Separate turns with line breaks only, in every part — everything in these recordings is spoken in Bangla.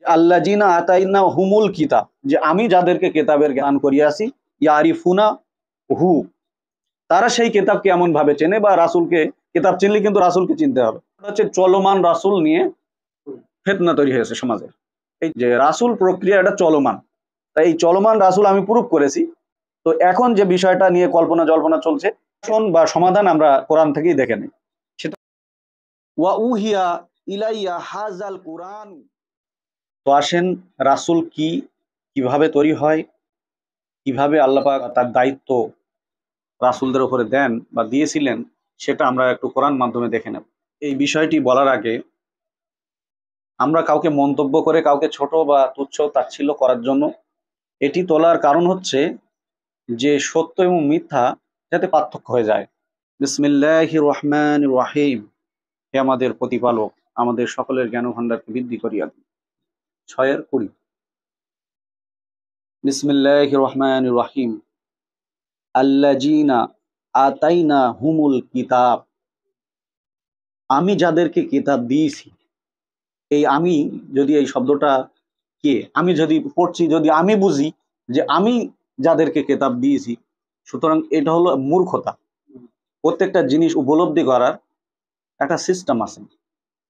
আল্লাযিনা আতাইনা হুমুল কিতাব, যে আমি যাদেরকে কিতাবের জ্ঞান করিয়াছি, ইয়ারিফুনা হু, তারা সেই কিতাবকে এমন ভাবে চেনে, বা রাসূলকে, কিতাব চিনলে কিন্তু রাসূলকে চিনতে হবে। এটা হচ্ছে চলমান রাসূল নিয়ে ফিতনা তৈরি হয়েছে সমাজে। এই যে রাসূল প্রক্রিয়া এটা চলমান, তাই এই চলমান রাসূল আমি প্রুফ করেছি। তো এখন যে বিষয়টা নিয়ে কল্পনা জল্পনা চলছে, বা সমাধান আমরা কোরআন থেকেই দেখে নিই। সেটা ওয়া উহিয়া ইলাইয়া হাযাল কুরআন। তো আসেন, রাসূল কি, কিভাবে তৈরি হয়, কিভাবে আল্লাহ পাক তার দায়িত্ব রাসূলদের উপরে দেন বা দিয়েছিলেন, সেটা আমরা একটু কোরআন মাধ্যমে দেখে নেব। এই বিষয়টি বলার আগে আমরা কাউকে মন্তব্য করে কাউকে ছোট বা তুচ্ছ তাচ্ছিল্য করার জন্য এটি তোলার কারণ হচ্ছে যে সত্য এবং মিথ্যা যাতে পার্থক্য হয়ে যায়। বিসমিল্লাহির রহমানির রহিম। হে আমাদের প্রতিপালক, আমাদের সকলের জ্ঞান ভাণ্ডারকে বৃদ্ধি করিয়া দিন। 6-20। বিসমিল্লাহির রহমানির রহিম। আল্লাযিনা আতাইনা হুমুল কিতাব, আমি যাদেরকে কিতাব দিয়েছি। এই আমি, যদি এই শব্দটা কে, আমি যদি পড়ছি, যদি আমি বুঝি যে আমি যাদেরকে কিতাব দিয়েছি, সুতরাং এটা হলো মূর্খতা। প্রত্যেকটা জিনিস উপলব্ধি করার একটা সিস্টেম আছে।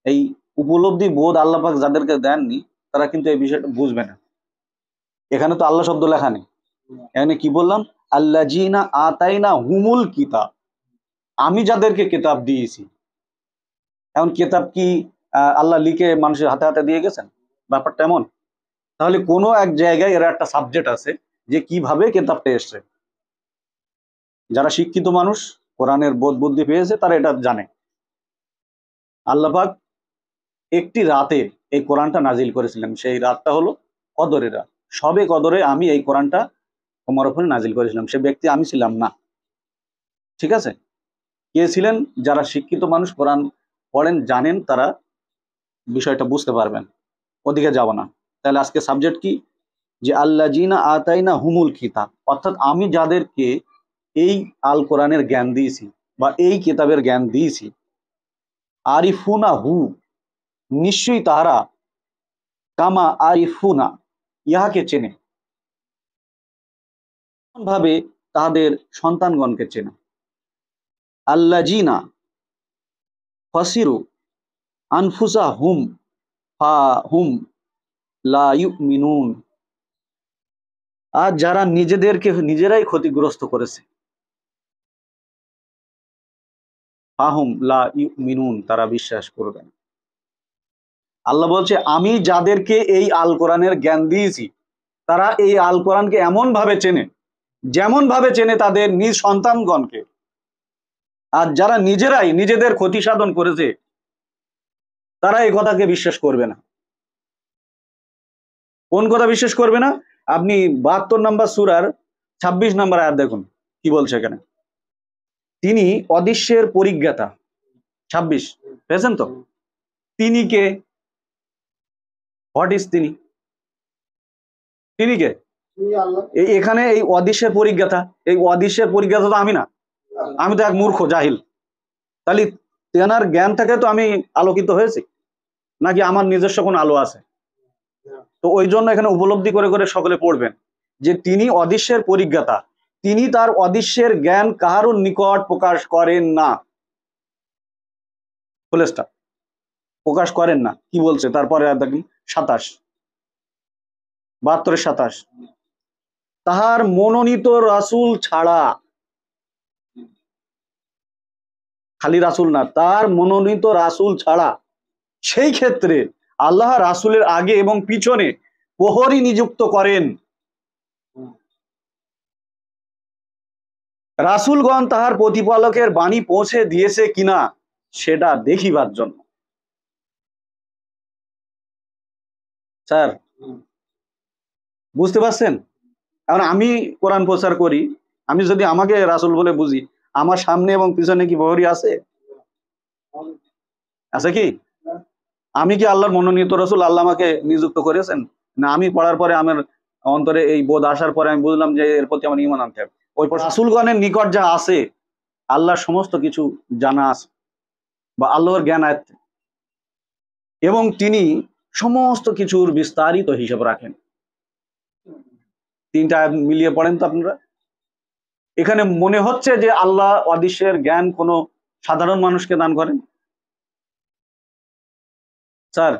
এই উপলব্ধি বোধ আল্লাহ পাক যাদেরকে দেননি, তারা কিন্তু এই বিষয়টা বুঝবে না। এখানে তো আল্লাহ শব্দ লেখা নেই, এখানে কি বললাম? আল্লাযিনা আতাইনা হুমুল কিতাব, আমি যাদেরকে কিতাব দিয়েছি। এখন কিতাব কি আল্লাহ লিখে মানুষের হাতে হাতে দিয়ে গেছেন? ব্যাপারটা এমন। তাহলে কোনো এক জায়গায় এর একটা সাবজেক্ট আছে যে কিভাবে কিতাবটা এসছে। যারা শিক্ষিত মানুষ, কোরআনের বোধ বুদ্ধি পেয়েছে, তারা এটা জানে। আল্লাহ পাক একটি রাতে এই কোরআনটা নাজিল করেছিলেন। সেই রাতটা হলো কদরের রাত। সবে কদরে আমি এই কোরআনটা তোমার উপরে নাজিল করেছিলাম। সে ব্যক্তি আমি ছিলাম না। ঠিক আছে? কে ছিলেন? যারা শিক্ষিত মানুষ, কোরআন পড়েন, জানেন, তারা বিষয়টা বুঝতে পারবেন। ওদিকে যাব না। তাহলে আজকে সাবজেক্ট কি? যে আল্লাযিনা আতাইনা হুমুল কিতাব, অর্থাৎ আমি যাদেরকে এই আল কোরআনের জ্ঞান দিয়েছি বা এই কিতাবের জ্ঞান দিয়েছি, আরিফুনা হু, নিশ্চয়ই তারা, কামা আরিফুনা, ইহাকে চেনে, ভাবে তাদের সন্তানগণকে চেনে। আল্লাযিনা ফাসিরু আনফুসাহুম ফাহুম লা ইউমিনুন, আর যারা নিজেদেরকে নিজেরাই ক্ষতিগ্রস্ত করেছে, ফাহুম লা ইউমিনুন, তারা বিশ্বাস করবে না। আল্লাহ বলছে আমি যাদেরকে এই আল কোরআনের জ্ঞান দিয়েছি, তারা এই আল কোরআনকে এমন ভাবে চেনে, যেমন ভাবে চেনে তাদের নিজ সন্তানগণকে। আর যারা নিজেরাই নিজেদের ক্ষতি সাধন করেছে, তারা এই কথাকে বিশ্বাস করবে না। কোন কথা বিশ্বাস করবে না? আপনি 72 নম্বর সূরার 26 নম্বর আয়াত দেখুন কি বলছে এখানে। তিনি অদৃশ্যের পরিজ্ঞাতা। 26 পেয়েছেন তো? তিনি কে? হোয়াট ইজ তিনি? তিনি কে? এখানে এই অদৃশ্যের পরিজ্ঞাতা, এই অদৃশ্যের পরিজ্ঞাতা তো আমি না, আমি তো এক মূর্খ জাহিল। তাহলে তেনার জ্ঞান থেকে তো আমি আলোকিত হয়েছি, নাকি আমার নিজস্ব কোনো আলো আছে? তো ওই জন্য এখানে উপলব্ধি করে করে সকলে পড়বেন যে তিনি অদৃশ্যের পরিজ্ঞাতা, তিনি তার অদৃশ্যের জ্ঞান কাহারও নিকট প্রকাশ করেন না। ফুলেস্টা, প্রকাশ করেন না। কি বলছে তারপরে দেখেন 27, 72-27, তাহার মনোনীত রাসূল ছাড়া, খালি রাসূল না, তার মনোনীত রাসূল ছাড়া, সেই ক্ষেত্রে আল্লাহ রাসূলের আগে এবং পিছনে প্রহরী নিযুক্ত করেন, রাসূলগণ তাহার প্রতিপালকের বাণী পৌঁছে দিয়েছে কিনা সেটা দেখিবার জন্য। স্যার, বুঝতে পারছেন? এখন আমি কোরআন প্রচার করি, আমি যদি আমাকে রাসূল বলে বুঝি, আমার সামনে এবং পিছনে কি প্রহরী আছে? আছে কি? আমি কি আল্লাহর মনোনীত রাসূল? আল্লাহ আমাকে নিযুক্ত করেছেন? না আমি পড়ার পরে আমার অন্তরে এই বোধ আসার পরে আমি বুঝলাম যে এর প্রতি আমার ঈমান আনতে হবে। ওই রাসূলগণের নিকট যা আছে, আল্লাহর সমস্ত কিছু জানা আছে, বা আল্লাহর জ্ঞান আয়ত্তে, এবং তিনি সমস্ত কিছুর বিস্তারিত হিসাব রাখেন। তিনটা আয়াত মিলিয়ে পড়েন তো আপনারা। এখানে মনে হচ্ছে যে আল্লাহ অদৃশ্যের জ্ঞান কোনো সাধারণ মানুষকে দান করেন? স্যার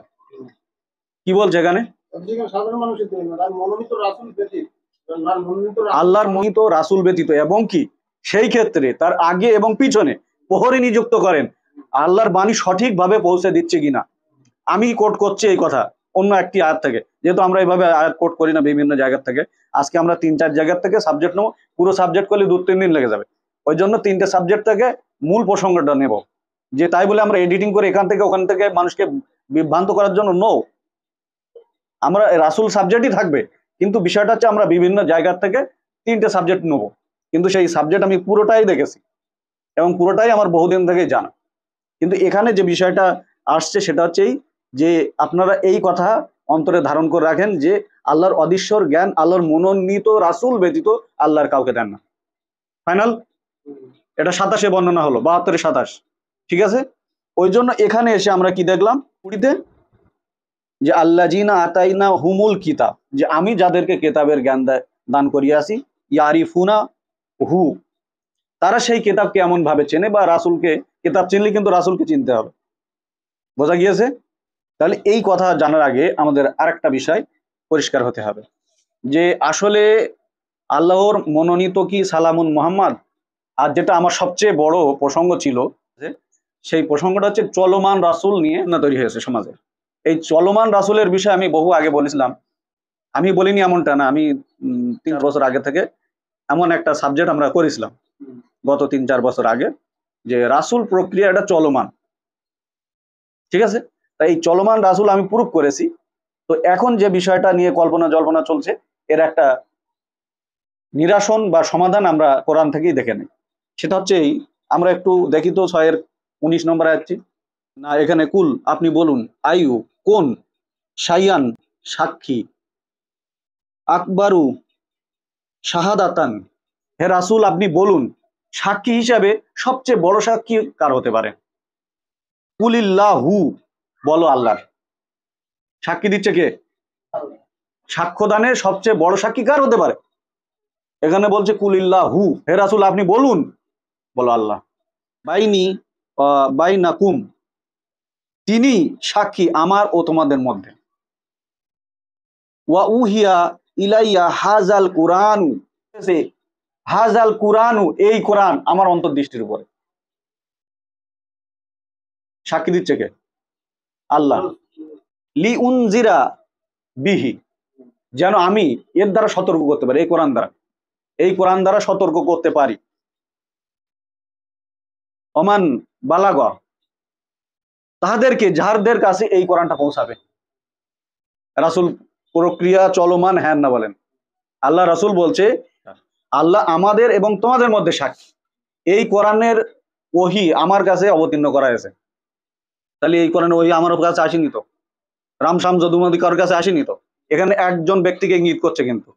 কি বলছে এখানে? আল্লাহর মনোনীত রাসূল ব্যতীত, এবং কি সেই ক্ষেত্রে তার আগে এবং পিছনে প্রহরী নিযুক্ত করেন। আল্লাহর বাণী সঠিকভাবে পৌঁছে দিচ্ছে কিনা। আমি কোট করছি এই কথা অন্য একটি আয়াত থেকে, যেহেতু আমরা এইভাবে আয়াত কোট করি না বিভিন্ন জায়গা থেকে। আজকে আমরা 3-4 জায়গা থেকে সাবজেক্ট নেবো, পুরো সাবজেক্ট করলে 2-3 দিন লেগে যাবে। ওই জন্য 3টে সাবজেক্ট থেকে মূল প্রসঙ্গটা নেব, যে তাই বলে আমরা এডিটিং করে এখান থেকে ওখান থেকে মানুষকে বিভ্রান্ত করার জন্য নো। আমরা রাসূল সাবজেক্টই থাকবে, কিন্তু বিষয়টা হচ্ছে আমরা বিভিন্ন জায়গা থেকে 3টে সাবজেক্ট নেবো। কিন্তু সেই সাবজেক্ট আমি পুরোটাই দেখেছি এবং পুরোটাই আমার বহুদিন থেকেই জানা। কিন্তু এখানে যে বিষয়টা আসছে সেটা হচ্ছে এই, যে আপনারা এই কথা অন্তরে ধারণ করে রাখেন যে আল্লাহর অদৃশ্যর জ্ঞান আল্লাহর মনোনীত রাসূল ব্যতীত আল্লাহর কাউকে দেন না। ফাইনাল? এটা 27-এ বর্ণনা হলো, 72-27, ঠিক আছে। ওই জন্য এখানে এসে আমরা কি দেখলাম 20-তে, যে আল্লাযিনা আতাইনা হুমুল কিতাব, যে আমি যাদেরকে কেতাবের জ্ঞান দান করিয়াছি, ইয়ারিফুনা হু, তারা সেই কেতাবকে এমন ভাবে চেনে, বা রাসূলকে, কেতাব চিনলে কিন্তু রাসূলকে চিনতে হবে। বোঝা গিয়েছে? তাহলে এই কথা জানার আগে আমাদের আরেকটা বিষয় পরিষ্কার হতে হবে, যে আসলে আল্লাহর মনোনীত কি সালামুন মুহাম্মদ। আর যেটা আমার সবচেয়ে বড় প্রসঙ্গ ছিল, সেই প্রসঙ্গটা হচ্ছে চলমান রাসূল নিয়ে না তৈরি হয়েছে সমাজে। এই চলমান রাসূলের বিষয়ে আমি বহু আগে বলেছিলাম। আমি বলিনি এমনটা না, আমি 3-4 বছর আগে থেকে এমন একটা সাবজেক্ট আমরা করেছিলাম গত 3-4 বছর আগে, যে রাসূল প্রক্রিয়া এটা চলমান, ঠিক আছে। তাই এই চলমান রাসূল আমি প্রুফ করেছি। তো এখন যে বিষয়টা নিয়ে কল্পনা জল্পনা চলছে, এর একটা নিরাসন বা সমাধান আমরা কোরআন থেকেই দেখে নিই। সেটা হচ্ছে এই, আমরা একটু দেখি তো 6-19 নম্বর আয়াতটি। না, এখানে কুল, আপনি বলুন, আয়ু কোন, শাইয়ান সাক্ষী, আকবারু শাহাদাতান, হে রাসূল আপনি বলুন সাক্ষী হিসাবে সবচেয়ে বড় সাক্ষী কার হতে পারে? কুলিল্লাহু, বলো আল্লাহর। সাক্ষী দিচ্ছে কে? সাক্ষ্যদানে সবচেয়ে বড় সাক্ষী কার হতে পারে? এখানে বলছে কুলিল্লাহু, হে রাসূল আপনি বলুন, বলো আল্লাহ। বাইনি বাইনাকুম, তিনি সাক্ষী আমার ও তোমাদের মধ্যে। ওয়া উহিয়া ইলাইয়া হাজাল কুরআনু, হাজাল কুরআনু, এই কোরআন আমার অন্তর্দৃষ্টির উপরে। সাক্ষী দিচ্ছে কে? আল্লাহ। লি উনজিরা বিহি, যেন আমি এর দ্বারা সতর্ক করতে পারি, এই কোরআন দ্বারা, এই কোরআন দ্বারা সতর্ক করতে পারি। ওমান বালাগ, তাহাদেরকে যাহাদের কাছে এই কোরআনটা পৌঁছাবে। রাসূল প্রক্রিয়া চলমান, হ্যাঁ না বলেন? আল্লাহ রাসূল বলছে আল্লাহ আমাদের এবং তোমাদের মধ্যে সাক্ষী, এই কোরআনের ওহী আমার কাছে অবতীর্ণ করা হয়েছে। তাহলে এই কোরআনের ওহী আমার কাছে আসেনি তো, রামশাম যদুমতি কারোর কাছে আসেনি তো। এখানে একজন ব্যক্তিকে ইঙ্গিত করছে কিন্তু।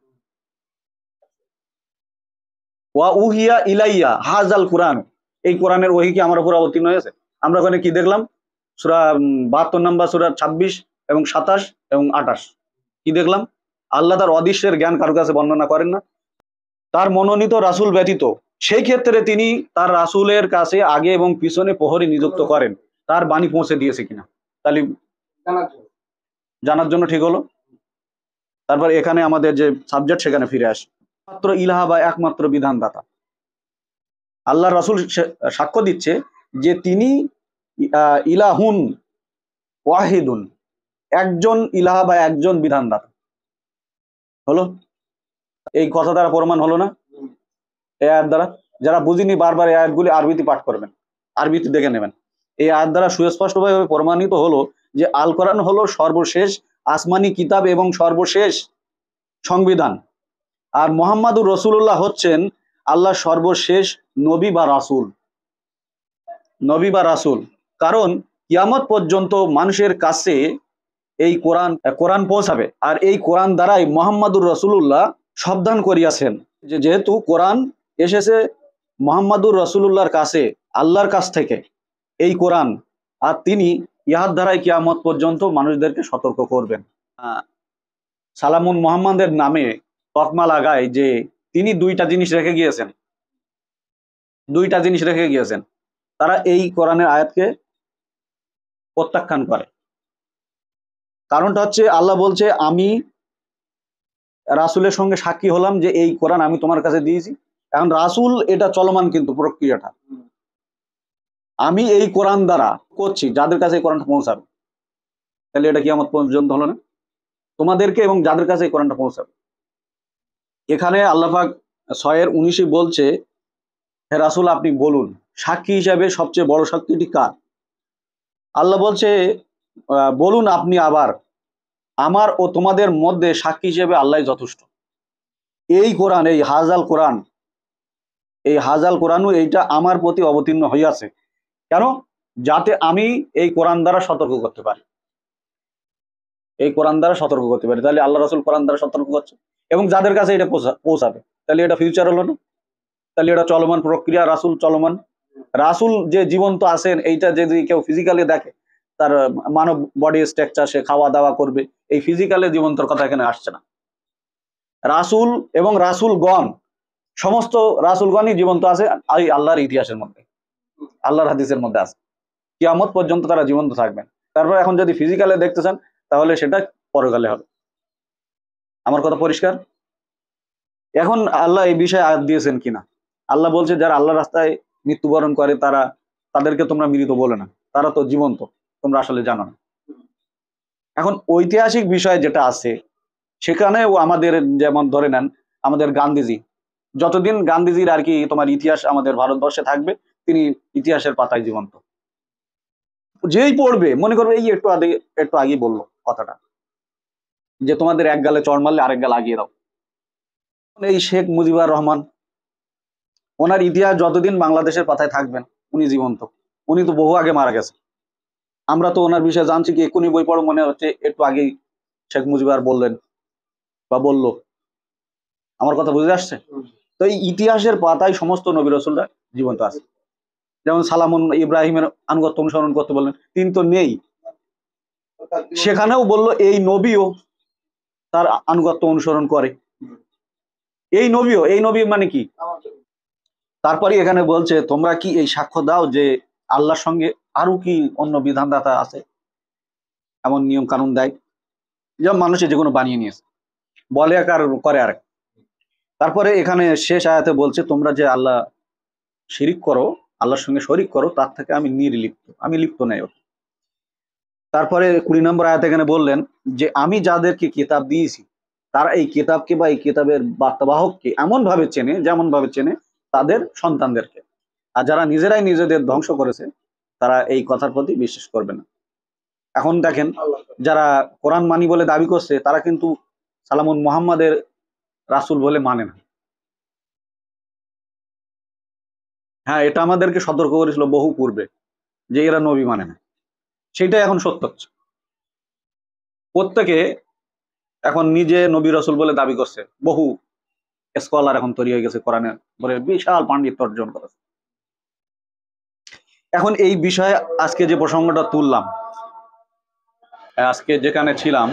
ওয়া উহিয়া ইলাইয়া হাজাল কুরআন, এই কোরআনের ওহী কি আমার উপর অবতীর্ণ হয়েছে? আমরা ওখানে কি দেখলাম? সূরা 72 নম্বর, সূরা 26 এবং 27 এবং 28 কি দেখলাম? আল্লাহ তার অদৃশ্যের জ্ঞান কারোর কাছে বর্ণনা করেন না, তার মনোনীত রাসূল ব্যতীত। সেই ক্ষেত্রে তিনি তার রাসূলের কাছে আগে এবং পিছনে প্রহরী নিযুক্ত করেন, তার বাণী পৌঁছে দিয়েছে কিনা। তাহলে জানার জন্য ঠিক হলো। তারপর এখানে আমাদের যে সাবজেক্ট সেখানে ফিরে আসি। মাত্র ইলাহা বা একমাত্র বিধানদাতা, আল্লাহ রাসূল সাক্ষ্য দিচ্ছে যে তিনি ইলাহুন ওয়াহিদুন, একজন ইলাহা বা একজন বিধানদাতা। হলো? এই কথা দ্বারা প্রমাণ হলো না? এই আয়াত দ্বারা, যারা বুঝিনি বারবার এই আয়াতগুলি আরবিতে পাঠ করবেন, আরবিতে দেখে নেবেন। এই আয়াত দ্বারা সুস্পষ্টভাবে প্রমাণিত হলো যে আল কোরআন হলো সর্বশেষ আসমানি কিতাব এবং সর্বশেষ সংবিধান, আর মুহাম্মাদুর রাসূলুল্লাহ হচ্ছেন আল্লাহর সর্বশেষ নবী বা রাসূল। নবী বা রাসূল, কারণ কিয়ামত পর্যন্ত মানুষের কাছে এই কোরআন পৌঁছাবে, আর এই কোরআন দ্বারাই মুহাম্মাদুর রাসূলুল্লাহ সাবধান করিয়াছেন যে যেহেতু কোরআন এসেছে মুহাম্মাদুর রাসূলুল্লাহর কাছে, আল্লাহর কাছ থেকে এই কোরআন, আর তিনি ইহার দ্বারাই কিয়ামত পর্যন্ত মানুষদেরকে সতর্ক করবেন। সালামুন মুহাম্মাদের নামে তকমা লাগায় যে তিনি দুইটা জিনিস রেখে গিয়েছেন, তারা এই কোরআনের আয়াতকে প্রত্যাখ্যান করে। কারণটা হচ্ছে আল্লাহ বলছে, আমি রাসূলের সঙ্গে সাক্ষী হলাম যে এই কোরআন আমি তোমার কাছে দিয়েছি। এখন রাসূল এটা চলমান, কিন্তু প্রক্রিয়াটা আমি এই কোরআন দ্বারা করছি যাদের কাছে এই কোরআনটা পৌঁছাবে। তাহলে এটা কিয়ামত পর্যন্ত হলো না? তোমাদেরকে এবং যাদের কাছে এই কোরআনটা পৌঁছাবে। এখানে আল্লাহ পাক 6:19 বলছে, হে রাসূল আপনি বলুন সাক্ষী হিসাবে সবচেয়ে বড় সাক্ষীটি কার? আল্লাহ বলছে, বলুন আপনি আবার, আমার ও তোমাদের মধ্যে সাক্ষী হিসেবে আল্লাহ যথেষ্ট। এই কোরআন, এই হাজাল কোরআনও এইটা আমার প্রতি অবতীর্ণ হইয়াছে। কেন? যাতে আমি এই কোরআন দ্বারা সতর্ক করতে পারি, তাহলে আল্লাহ রাসূল কোরআন দ্বারা সতর্ক করছে এবং যাদের কাছে এটা পৌঁছাবে। তাহলে এটা ফিউচার হলো না? তাহলে এটা চলমান প্রক্রিয়া, রাসূল চলমান। রাসূল যে জীবন্ত আছেন, এইটা যদি কেউ ফিজিক্যালি দেখে, তার মানব বডি স্ট্রাকচার, সে খাওয়া দাওয়া করবে, এই ফিজিক্যালি জীবন্তর কথা এখানে আসছে না। রাসূল এবং রাসূলগণ, সমস্ত রাসূলগণই জীবন্ত আছে এই আল্লাহর ইতিহাসের মধ্যে, আল্লাহর হাদিসের মধ্যে আছে। কিয়ামত পর্যন্ত তারা জীবন্ত থাকবেন। তারপর এখন যদি ফিজিক্যালি দেখতে চান, তাহলে সেটা পরকালে হবে। আমার কথা পরিষ্কার? এখন আল্লাহ এই বিষয়ে আয়াত দিয়েছেন কিনা? আল্লাহ বলছে, যারা আল্লাহর রাস্তায় মৃত্যুবরণ করে তাদেরকে তোমরা মৃত বলে না, তারা তো জীবন্ত, তোমরা আসলে জানো না। এখন ঐতিহাসিক বিষয় যেটা আছে সেখানেও আমাদের, যেমন ধরে নেন আমাদের গান্ধীজি, যতদিন গান্ধীজির আর কি তোমার ইতিহাস আমাদের ভারতবর্ষে থাকবে, তিনি ইতিহাসের পাতায় জীবন্ত। যেই পড়বে মনে করবে, এই একটু আগে বললো কথাটা, যে তোমাদের এক গালে চড় মারলে আরেক গালে আগিয়ে দাও। এই শেখ মুজিবুর রহমান, ওনার ইতিহাস যতদিন বাংলাদেশের পাতায় থাকবেন, উনি জীবন্ত। উনি তো বহু আগে মারা গেছে। আমরা তো ওনার বিষয়ে জানছি কি এক্ষুনি বই পড়ো, মনে হচ্ছে একটু আগেই শেখ মুজিবুর বললেন বা বললো। আমার কথা বুঝে আসছে? তো এই ইতিহাসের পাতায় সমস্ত নবী রাসূলরা জীবন্ত আছে। যেমন সালামুন ইব্রাহিমের আনুগত্য অনুসরণ করতে বললেন, তিনি তো নেই, সেখানেও বলল এই নবীও তার আনুগত্য অনুসরণ করে। এই নবী মানে কি? তারপরে এখানে বলছে, তোমরা কি এই সাক্ষ্য দাও যে আল্লাহর সঙ্গে আরো কি অন্য বিধানদাতা আছে, এমন নিয়ম কানুন দেয়, যেমন মানুষে যে কোনো বানিয়ে নিয়েছে, বলে এক আর করে আরেক। তারপরে এখানে শেষ আয়াতে বলছে, তোমরা যে আল্লাহ শিরিক করো, আল্লাহর সঙ্গে শরিক করো, তার থেকে আমি নির্লিপ্ত, আমি লিপ্ত নাই। তারপরে 20 নম্বর আয়াতে এখানে বললেন যে আমি যাদেরকে কিতাব দিয়েছি তারা এই কিতাবকে বা এই কিতাবের বার্তাবাহককে এমন ভাবে চেনে, যেমন ভাবে চেনে তাদের সন্তানদেরকে। আর যারা নিজেরাই নিজেদের ধ্বংস করেছে, তারা এই কথার প্রতি বিশ্বাস করবে না। এখন দেখেন, যারা কোরআন মানি বলে দাবি করছে, তারা কিন্তু সালামুন মুহাম্মাদের রাসূল বলে মানে না। হ্যাঁ, এটা আমাদেরকে সতর্ক করেছিল বহু পূর্বে, যে এরা নবী মানে না। সেটাই এখন সত্য হচ্ছে। প্রত্যেকে এখন নিজে নবী রাসূল বলে দাবি করছে। বহু স্কলার এখন তৈরি হয়ে গেছে, কোরআনের বলে বিশাল পাণ্ডিত্য অর্জন করেছে। এখন এই বিষয়ে আজকে যে প্রসঙ্গটা তুললাম, আজকে যেখানে ছিলাম,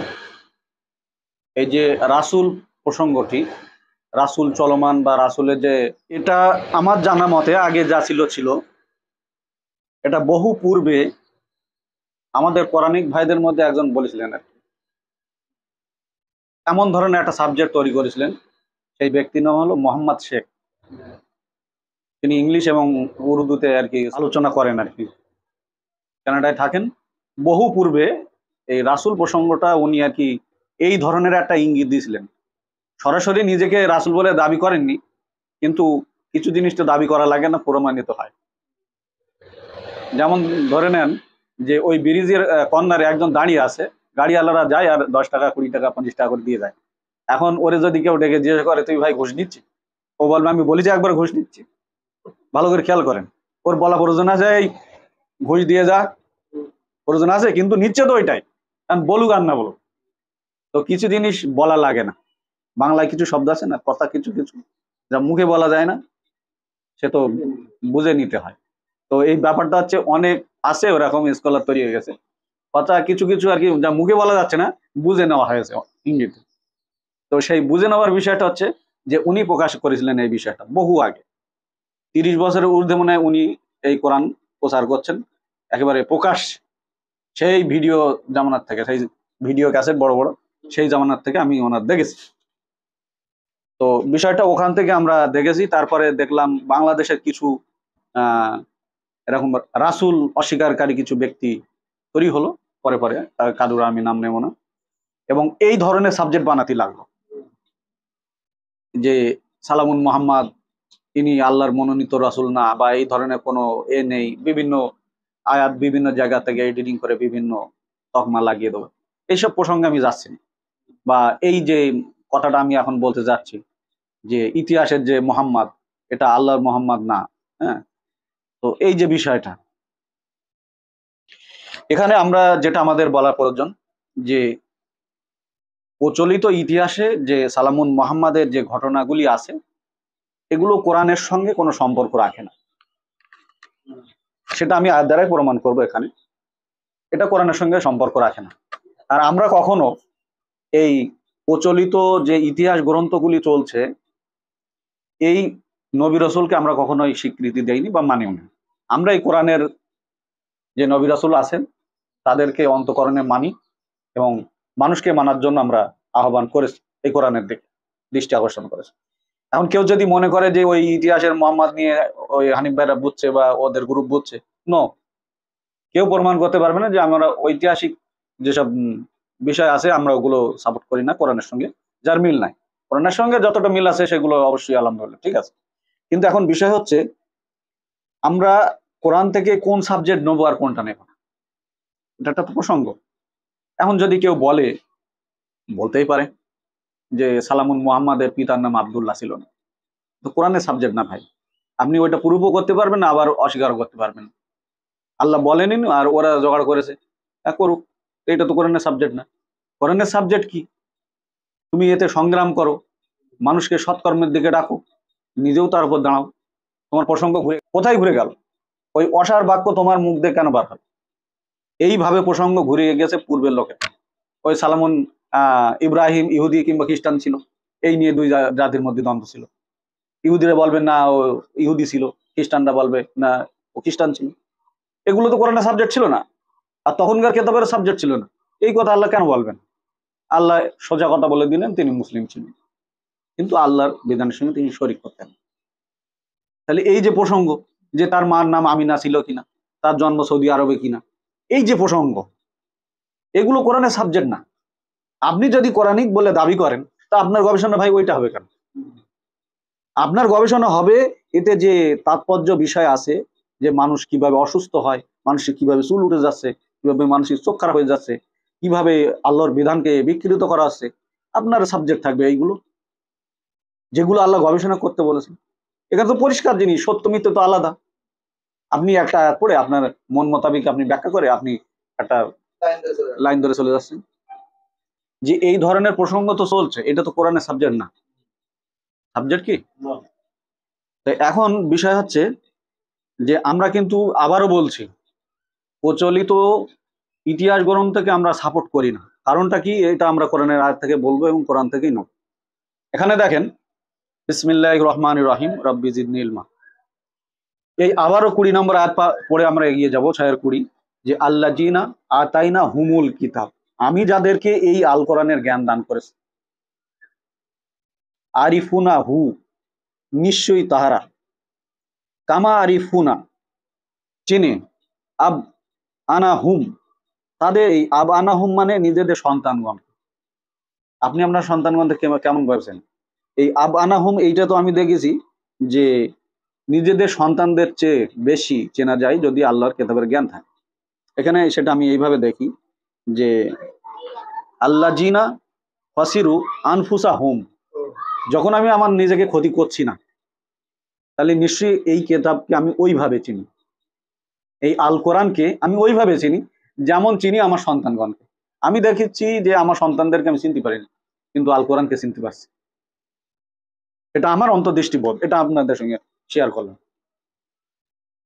এই যে রাসূল প্রসঙ্গটি, রাসূল চলমান বা রাসূলের যে, এটা আমার জানা মতে আগে যা ছিল, এটা বহু পূর্বে আমাদের কোরআনিক ভাইদের মধ্যে একজন বলেছিলেন আর কি, এমন ধরনের একটা সাবজেক্ট তৈরি করেছিলেন। সেই ব্যক্তির নাম হলো মোহাম্মদ শেখ। তিনি ইংলিশ এবং উর্দুতে আর কি আলোচনা করেন আর কি, কানাডায় থাকেন। বহু পূর্বে এই রাসূল প্রসঙ্গটা উনি আর কি এই ধরনের একটা ইঙ্গিত দিয়েছিলেন। সরাসরি নিজেকে রাসূল বলে দাবি করেননি, কিন্তু কিছু জিনিস তো দাবি করা লাগে না, প্রমাণিত হয়। যেমন ধরে নেন যে ওই ব্রিজের কর্নারে একজন দাঁড়িয়ে আছে, গাড়িওয়ালারা যায় আর 10 টাকা 20 টাকা 50 টাকা করে দিয়ে যায়। এখন ওরে যদি কেউ ডেকে জিজ্ঞেস করে, তুই ভাই ঘুষ নিচ্ছি? ও বলবে, আমি বলি যে একবার ঘুষ নিচ্ছি। ভালো করে খেয়াল করেন, ওর বলা প্রয়োজন আছে এই ঘুষ দিয়ে যা, প্রয়োজন আছে, কিন্তু নিচ্ছে তো ওইটাই, বলুক আর না বলুক। তো কিছু জিনিস বলা লাগে না, বাংলায় কিছু শব্দ আছে না, কথা কিছু কিছু যা মুখে বলা যায় না, সে তো বুঝে নিতে হয়। তো এই ব্যাপারটা হচ্ছে অনেক আছে, ওরকম স্কলার তৈরি হয়ে গেছে। কথা কিছু কিছু আর কি যা মুখে বলা যাচ্ছে না, বুঝে নেওয়া হয়েছে ইঙ্গিতে। তো সেই বুঝে নেওয়ার বিষয়টা হচ্ছে যে উনি প্রকাশ করেছিলেন এই বিষয়টা বহু আগে, 30 বছরের ঊর্ধ্বে মনে হয় উনি এই কোরআন প্রচার করছেন একেবারে প্রকাশ। সেই ভিডিও জামানার থেকে, সেই ভিডিও ক্যাসেট বড় বড়, সেই জামানার থেকে আমি ওনার দেখেছি। তো বিষয়টা ওখান থেকে আমরা দেখেছি। তারপরে দেখলাম বাংলাদেশের কিছু আহ এরকম রাসূল অস্বীকারী কিছু ব্যক্তি তৈরি হলো পরে পরে, কাদুর আমি নাম নেব না, এবং এই ধরনের সাবজেক্ট বানাতে লাগলো যে সালামুন মোহাম্মদ তিনি আল্লাহর মনোনীত রাসূল না, বা এই ধরনের কোনো নেই, বিভিন্ন আয়াত বিভিন্ন জায়গা থেকে এডিটিং করে বিভিন্ন তকমা লাগিয়ে দেবো। এইসব প্রসঙ্গে আমি যাচ্ছি না। বা এই যে কথাটা আমি এখন বলতে যাচ্ছি যে ইতিহাসের যে মোহাম্মদ এটা আল্লাহর মোহাম্মদ না। হ্যাঁ, তো এই যে বিষয়টা এখানে আমরা যেটা আমাদের বলা প্রয়োজন যে প্রচলিত ইতিহাসে যে সালামুন মোহাম্মদের যে ঘটনাগুলি আছে এগুলো কোরআনের সঙ্গে কোনো সম্পর্ক রাখে না। সেটা আমি আয়াত দ্বারাই প্রমাণ করব এখানে, এটা কোরআনের সঙ্গে সম্পর্ক রাখে না। আর আমরা কখনো এই প্রচলিত যে ইতিহাস গ্রন্থগুলি চলছে এই নবী রাসূলকে আমরা কখনোই স্বীকৃতি দেইনি বা মানিও না। আমরা এই কোরআনের যে নবী রাসূল আছেন তাদেরকে অন্তঃকরণে মানি এবং মানুষকে মানার জন্য আমরা আহ্বান করেছি এই কোরআনের দিকে দৃষ্টি আকর্ষণ করেছি। এখন কেউ যদি মনে করে যে ওই ইতিহাসের মোহাম্মদ নিয়ে ওই হানিফ ভাইরা বুঝছে বা ওদের গ্রুপ বুঝছে, নো, কেউ প্রমাণ করতে পারবে না যে আমরা ঐতিহাসিক যেসব বিষয় আছে আমরা ওগুলো সাপোর্ট করি না কোরআনের সঙ্গে, যার মিল নাই। কোরআনের সঙ্গে যতটা মিল আছে সেগুলো অবশ্যই আলহামদুলিল্লাহ ঠিক আছে। কিন্তু এখন বিষয় হচ্ছে আমরা কোরআন থেকে কোন সাবজেক্ট নেবো আর কোনটা নেব না, এটা একটা প্রসঙ্গ। এখন যদি কেউ বলে, বলতেই পারে যে সালামুন মুহাম্মাদের পিতার নাম আব্দুল্লাহ ছিল না, তো কোরআনের সাবজেক্ট না ভাই। আপনি ওইটা প্রুফও করতে পারবেন না, আবার অস্বীকার করতে পারবেন। আল্লাহ বলেনি আর ওরা জোগাড় করেছে, করুক, এটা তো কোরআনের সাবজেক্ট না। কোরআনের সাবজেক্ট কি? তুমি এতে সংগ্রাম করো, মানুষকে সৎকর্মের দিকে ডাকো, নিজেও তার উপর দাঁড়াও। তোমার প্রসঙ্গ ঘুরে কোথায় ঘুরে গেল? ওই অসার বাক্য তোমার মুখ দিয়ে কেন বার হবে? এইভাবে প্রসঙ্গ ঘুরিয়ে গেছে পূর্বের লোকের। ওই সালামুন ইব্রাহিম ইহুদি কিংবা খ্রিস্টান ছিল, এই নিয়ে দুই জাতির মধ্যে দ্বন্দ্ব ছিল। ইহুদিরা বলবেন না ও ইহুদি ছিল, খ্রিস্টানরা বলবে না ও খ্রিস্টান ছিল। এগুলো তো কোরআনের সাবজেক্ট ছিল না, আর তখনকার কেতাবের সাবজেক্ট ছিল না। এই কথা আল্লাহ কেন বলবেন? আল্লাহ সোজা কথা বলে দিলেন তিনি মুসলিম ছিলেন, কিন্তু আল্লাহর বিধানের সঙ্গে তিনি শরীক করতেন। তাহলে এই যে প্রসঙ্গ যে তার মার নাম আমিনা ছিল কিনা, তার জন্ম সৌদি আরবে কিনা, এই যে প্রসঙ্গ, এগুলো কোরআনের সাবজেক্ট না। আপনি যদি কোরআনিক বলে দাবি করেন তা আপনার গবেষণা ভাই ওইটা হবে কেন? আপনার গবেষণা হবে এতে যে তাৎপর্য বিষয় আছে, যে মানুষ কিভাবে অসুস্থ হয়, মানুষের কিভাবে চুল উঠে যাচ্ছে, কিভাবে মানুষের চোখ খারাপ হয়ে যাচ্ছে, কিভাবে আল্লাহর বিধানকে বিকৃত করা হচ্ছে, আপনার সাবজেক্ট থাকবে এইগুলো, যেগুলো আল্লাহ গবেষণা করতে বলেছেন। এখানে তো পরিষ্কার জিনিস, সত্য মিথ্যা তো আলাদা। আপনি একটা আয়াত পড়ে আপনার মন মোতাবিক আপনি ব্যাখ্যা করে আপনি একটা লাইন ধরে চলে যাচ্ছেন, যে এই ধরনের প্রসঙ্গ তো চলছে, এটা তো কোরআনের সাবজেক্ট না। সাবজেক্ট কি? তো এখন বিষয় হচ্ছে যে আমরা কিন্তু আবারও বলছি প্রচলিত ইতিহাস গ্রন্থকে আমরা সাপোর্ট করি না। কারণটা কি? এটা আমরা কোরআনের আয়াত থেকে বলবো এবং কোরআন থেকেই নেব। এখানে দেখেন, বিসমিল্লাহির রহমানির রহিম, রব্বি জিদনি ইলমা। এই আবারও 20 নম্বর আয়াত পড়ে আমরা এগিয়ে যাব, 6-20, যে আল্লাযিনা আতাইনা হুমুল কিতাব, আমি যাদেরকে এই আল কোরআনের জ্ঞান দান করেছি, আরিফুনা হু, নিশ্চয়ই তাহারা, কামা আরিফুনা, চিনে, আব আনা হুম, তাদের এই আব আনা হুম মানে নিজেদের সন্তানগণ। আপনি আপনার সন্তানগণকে কেমন ভাবছেন? এই আব আনা হুম এইটা তো আমি দেখেছি যে নিজেদের সন্তানদের চেয়ে বেশি চেনা যায় যদি আল্লাহর কিতাবের জ্ঞান থাকে। এখানে সেটা আমি এইভাবে দেখি যে আল্লাহ জিনা ফাসিরু আনফুসা হুম, যখন আমি আমার নিজেকে ক্ষতি করছি না, তাহলে নিশ্চয়ই এই কিতাবকে আমি ওইভাবে চিনি, এই আল কোরআনকে আমি ওইভাবে চিনি যেমন চিনি আমার সন্তানগণকে। আমি দেখেছি যে আমার সন্তানদেরকে আমি চিনতে পারিনি, কিন্তু আল কোরআনকে চিনতে পারছি। এটা আমার অন্তর্দৃষ্টিবোধ, এটা আপনাদের সঙ্গে শেয়ার করলাম।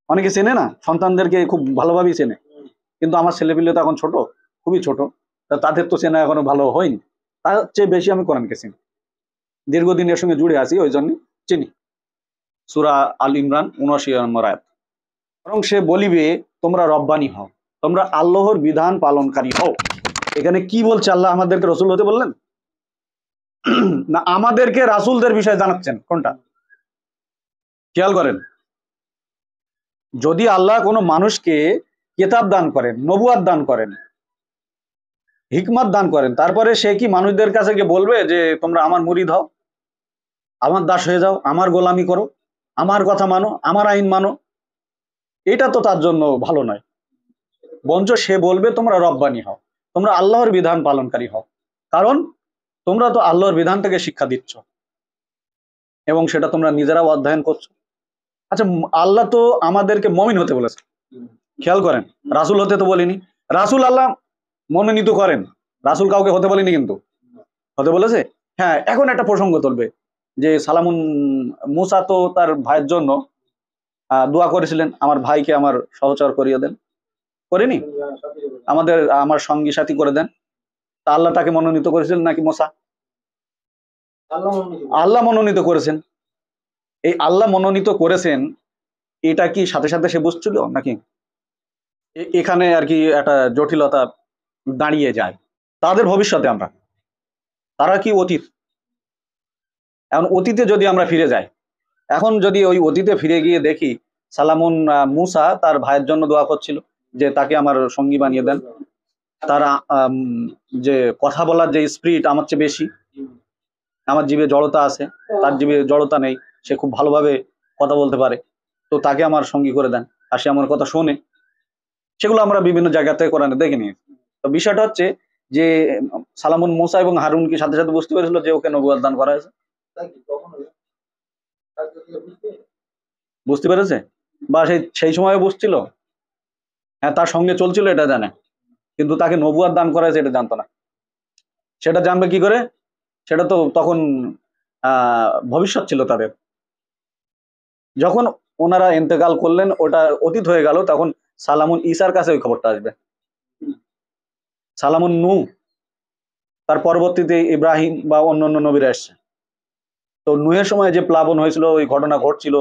অনেকে চেনে না, সন্তানদেরকে খুব ভালোভাবেই চেনে, কিন্তু আমার ছেলেপিলে তো এখন ছোট, খুবই ছোট, তা তাদের তো চেনা এখনো ভালো হয়নি। তার চেয়ে বেশি আমি কোরআনকে চিনি, দীর্ঘদিন এর সঙ্গে জুড়ে আছি, ওই জন্য চিনি। সূরা আল ইমরান ৭৯ নম্বর আয়াত। বরং সে বলিবে তোমরা রব্বানি হও, তোমরা আল্লাহর বিধান পালনকারী হও। এখানে কি বলছে আল্লাহ? আমাদেরকে রসুল হতে বললেন না আমাদেরকে রাসূলদের বিষয়ে জানাচ্ছেন? কোনটা খেয়াল করেন। যদি আল্লাহ কোনো মানুষকে কিতাব দান করেন, নবুয়াত দান করেন, হিকমত দান করেন, তারপরে সে কি মানুষদের কাছে গিয়ে বলবে যে তোমরা আমার মুরিদ হও, আমার দাস হয়ে যাও, আমার গোলামি করো, আমার কথা মানো, আমার আইন মানো? এটা তো তার জন্য ভালো নয়। বরঞ্চ সে বলবে তোমরা রব্বানি হও, তোমরা আল্লাহর বিধান পালনকারী হও, কারণ তোমরা তো আল্লাহর বিধান থেকে শিক্ষা দিচ্ছ এবং সেটা তোমরা নিজেরাও অধ্যয়ন করছো। আচ্ছা, আল্লাহ তো আমাদেরকে মমিন হতে বলেছে, খেয়াল করেন, রাসূল হতে তো বলিনি। রাসূল আল্লাহ মনোনীত করেন, রাসূল কাউকে হতে বলেনি, কিন্তু হতে বলেছে। হ্যাঁ, এখন একটা প্রসঙ্গ তুলবে যে সালামুন মুসা তো তার ভাইয়ের জন্য দোয়া করেছিলেন, আমার ভাইকে আমার সহচর করিয়ে দেন, করেনি? আমার সঙ্গী সাথী করে দেন। তা আল্লাহ তাকে মনোনীত করেছিলেন নাকি মুসা? আল্লাহ মনোনীত করেছেন। এই আল্লাহ মনোনীত করেছেন, এটা কি সাথে সাথে সে বুঝছিল নাকি? এখানে আর কি একটা জটিলতা দাঁড়িয়ে যায়। তাদের ভবিষ্যতে আমরা, তারা কি অতীত? এখন অতীতে যদি আমরা ফিরে যাই, এখন যদি ওই অতীতে ফিরে গিয়ে দেখি সালামুন মুসা তার ভাইয়ের জন্য দোয়া করছিল যে তাকে আমার সঙ্গী বানিয়ে দেন, তারা যে কথা বলার যে স্পিরিট আমার চেয়ে বেশি, আমার জিভে জড়তা আছে, তার জিভে জড়তা নেই, সে খুব ভালোভাবে কথা বলতে পারে, তো তাকে আমার সঙ্গী করে দেন, আর সে আমার কথা শোনে। সেগুলো আমরা বিভিন্ন জায়গাতে কোরআনে দেখে নিই। তো বিষয়টা হচ্ছে যে সালামুন মুসা এবং হারুন কি সাথে সাথে বুঝতে পেরেছিল যে ওকে নবুয়ত দান করা হয়েছে? বুঝতে পেরেছে? বা সেই সময় বুঝছিল? হ্যাঁ, তার সঙ্গে চলছিল এটা জানে, কিন্তু তাকে নবুয়ত দান করা হয়েছে এটা জানতো না। সেটা জানবে কি করে? সেটা তো তখন ভবিষ্যৎ ছিল তাদের। যখন ওনারা ইন্তেকাল করলেন, ওটা অতীত হয়ে গেল, তখন সালামুন ঈসার কাছে ওই খবরটা আসবে। সালামুন নূহ, তার পরবর্তীতে ইব্রাহিম বা অন্যান্য নবীরা এসছে। তো নূহের সময় যে প্লাবন হয়েছিল, ওই ঘটনা ঘটছিল,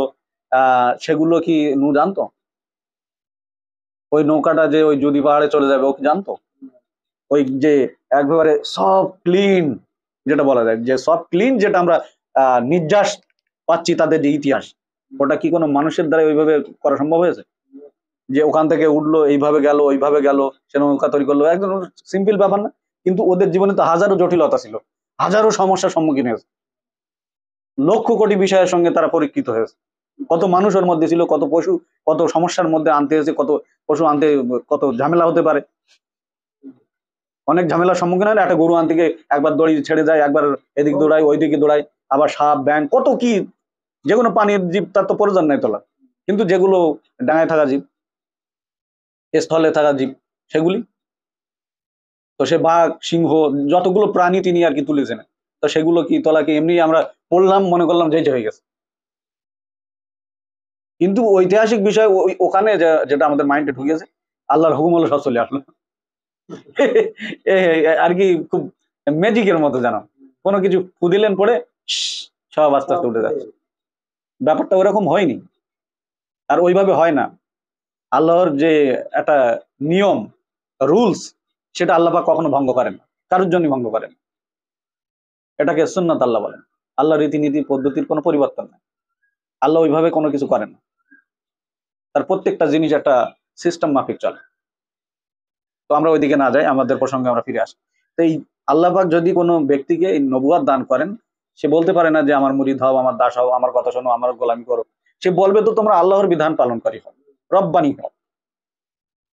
সেগুলো কি নূহ জানতো? ওই নৌকাটা যে ওই যদি পাহাড়ে চলে যাবে, ও কি জানতো? ওই যে একেবারে সব ক্লিন, যেটা বলা যায় যে সব ক্লিন, যেটা আমরা নির্যাস পাচ্ছি তাদের যে ইতিহাস, ওটা কি কোনো মানুষের দ্বারা ওইভাবে করা সম্ভব হয়েছে? যে ওখান থেকে উঠলো, এইভাবে গেল, ওইভাবে গেল, সে নৌকা তৈরি করলো, একদম সিম্পল ব্যাপার না। কিন্তু ওদের জীবনে তো হাজারো জটিলতা ছিল, হাজারো সমস্যার সম্মুখীন হয়েছে, লক্ষ কোটি বিষয়ের সঙ্গে তারা পরীক্ষিত হয়েছে। কত মানুষ ওর মধ্যে ছিল, কত পশু, কত সমস্যার মধ্যে আনতে হয়েছে, কত পশু আনতে, কত ঝামেলা হতে পারে। অনেক ঝামেলার সম্মুখীন হয় না? একটা গরু আনতে গিয়ে একবার দড়ি ছেড়ে যায়, একবার এদিক দৌড়ায়, ওইদিকে দৌড়ায়, আবার সাপ ব্যাং কত কি, যে কোনো পানির জীব তার তো প্রয়োজন নাই তোলা, কিন্তু যেগুলো ডাঙায় থাকা জীব, স্থলে থাকা জীব, সেগুলি তো, সে বাঘ সিংহ যতগুলো প্রাণী তিনি আর কি তুলেছেন, তো সেগুলো কি তোলাকে এমনি আমরা পড়লাম মনে করলাম যে হয়ে গেছে? কিন্তু ঐতিহাসিক বিষয় ওখানে যেটা আমাদের মাইন্ডে ঢুকেছে, আল্লাহর হুকুম হলো সব চলে আসলো। আর কি খুব ম্যাজিকের মতো, জানো, কোনো কিছু ফু দিলেন পরে সব আস্তে আস্তে উঠে যাচ্ছে। ব্যাপারটা ওরকম হয়নি, আর ওইভাবে হয় না। আল্লাহর যে একটা নিয়ম, রুলস, সেটা আল্লাহ পাক কখনো ভঙ্গ করেন না, কারোর জন্য ভঙ্গ করেন। এটাকে সুন্নাত আল্লাহ বলেন। আল্লাহ রীতিনীতি পদ্ধতির কোনো পরিবর্তন নেই, আল্লাহ ওইভাবে কোনো কিছু করেন না, তার প্রত্যেকটা জিনিস একটা সিস্টেম মাফিক চলে। তো আমরা ওইদিকে না যাই, আমাদের প্রসঙ্গে আমরা ফিরে আসি। তো এই আল্লাহ পাক যদি কোনো ব্যক্তিকে এই নবুয়ত দান করেন, সে বলতে পারে না যে আমার মুরিদ হও, আমার দাস হও, আমার কথা শোনো, আমার গোলামি করো। সে বলবে তো তোমরা আল্লাহর বিধান পালনকারী হও, রব্বানি হও।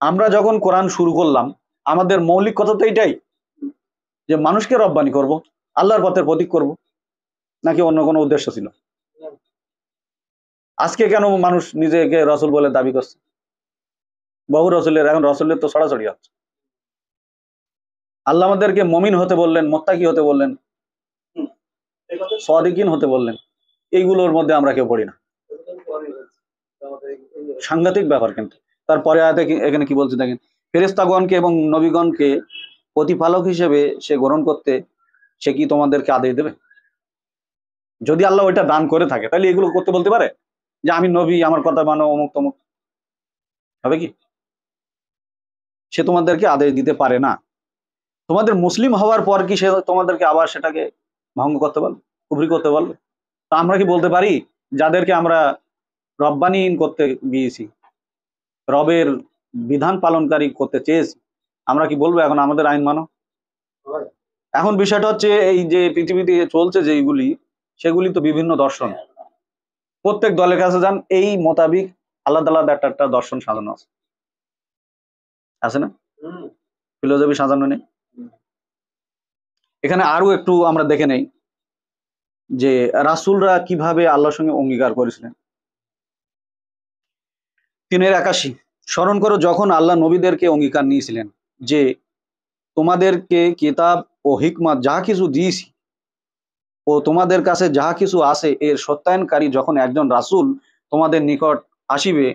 আমরা যখন কোরআন শুরু করলাম, আমাদের মৌলিক কথা তো এইটাই, যে মানুষকে রব্বানি করব, আল্লাহর পথের প্রতীক করব, নাকি অন্য কোনো উদ্দেশ্য ছিল? আজকে কেন মানুষ নিজেকে রসুল বলে দাবি করছে? বহু রসুলের, এখন রসুলের তো ছড়াছড়ি হচ্ছে। আল্লাহ আমাদেরকে মমিন হতে বললেন, মোত্তাকি হতে বললেন, সাদিকিন হতে বললেন, এইগুলোর মধ্যে আমরা কেউ পড়ি না। সাংঘাতিক ব্যাপার। কিন্তু তারপরে আয়াতে এখানে কি বলছে দেখেন, ফেরেশতাগণকে এবং নবীগণকে প্রতিপালক হিসেবে সে গ্রহণ করতে সে কি তোমাদেরকে আদেশ দেবে? যদি আল্লাহ ওইটা দান করে থাকে তাহলে এগুলো করতে বলতে পারে যে আমি নবী, আমার কথা মানো, অমুক তমুক? হবে কি? সে তোমাদেরকে আদেশ দিতে পারে না। তোমাদের মুসলিম হওয়ার পর কি সে তোমাদেরকে আবার সেটাকে ভঙ্গ করতে পারবে, কুফরি করতে পারবে? তা আমরা কি বলতে পারি যাদেরকে আমরা রব্বানীন করতে গিয়েছি, রবের বিধান পালনকারী করতে চেয়েছি, আমরা কি বলবো এখন আমাদের আইন মানো? এখন বিষয়টা হচ্ছে এই যে পৃথিবীতে চলছে যেগুলি, সেগুলি তো বিভিন্ন দর্শন। প্রত্যেক দলের কাছে যান, এই মোতাবিক আলাদা আলাদা একটা একটা দর্শন সাজানো আছে, আছে না? ফিলোসফি সাজানো নেই? এখানে আরো একটু আমরা দেখে নেই যে রাসূলরা কিভাবে আল্লাহর সঙ্গে অঙ্গীকার করেছিলেন। 3-81 স্মরণ করো যখন আল্লাহ নবীদেরকে অঙ্গীকার নিয়েছিলেন যে তোমাদেরকে কিতাব ও হিকমত যাহা কিছু দিয়েছি ও তোমাদের কাছে যাহা কিছু আছে এর সত্যায়নকারী যখন একজন রাসূল তোমাদের নিকট আসিবে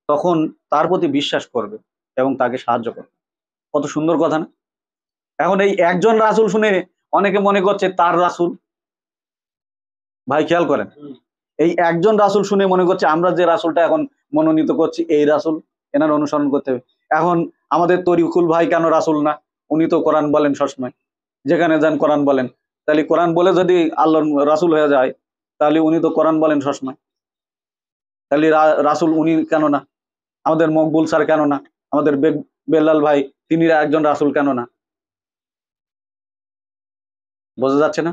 তখন তার প্রতি বিশ্বাস করবে এবং তাকে সাহায্য করবে। কত সুন্দর কথা না? এখন এই একজন রাসূল শুনে অনেকে মনে করছে তার রাসূল। ভাই খেয়াল করেন, এই একজন রাসূল শুনে মনে করছে আমরা যে রাসূলটা এখন মনোনীত করছি এই রাসূল, এনার অনুসরণ করতে হবে। এখন আমাদের তরিকুল ভাই কেন রাসূল না? উনি তো কোরআন বলেন সবসময়, যেখানে যান কোরআন বলেন। তাহলে কোরআন বলে যদি আল্লাহর রাসূল হয়ে যায় তাহলে উনি তো কোরআন বলেন সবসময়, তাহলে রাসূল উনি কেন না? আমাদের মকবুল স্যার কেন না? আমাদের বেল্লাল ভাই তিনি একজন রাসূল কেন না? বোঝা যাচ্ছে না?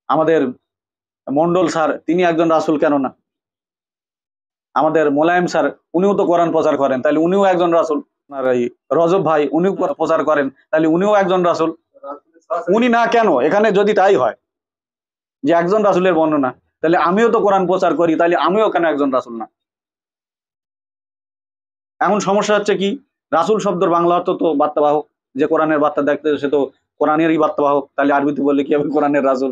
আমাদের মন্ডল স্যার তিনি একজন রাসূল কেন না? আমাদের মোলায়েম স্যার উনিও তো কোরআন প্রচার করেন, তাহলে উনিও একজন রাসূল। আর এই রজব ভাই উনিও প্রচার করেন, তাহলে উনিও একজন রাসূল। উনি না কেন? এখানে যদি তাই হয় যে একজন রাসূলের বর্ণনা, তাহলে আমিও তো কোরআন প্রচার করি, তাহলে আমিও কেন একজন রাসূল না? এখন সমস্যা হচ্ছে কি, রাসূল শব্দের বাংলা অর্থ তো বার্তাবাহক, যে কোরআনের বার্তা দেখতে সে তো কোরআনেরই বার্তাবাহক, তাহলে আরবিতে বললে কি হবে? কোরআনের রাসূল,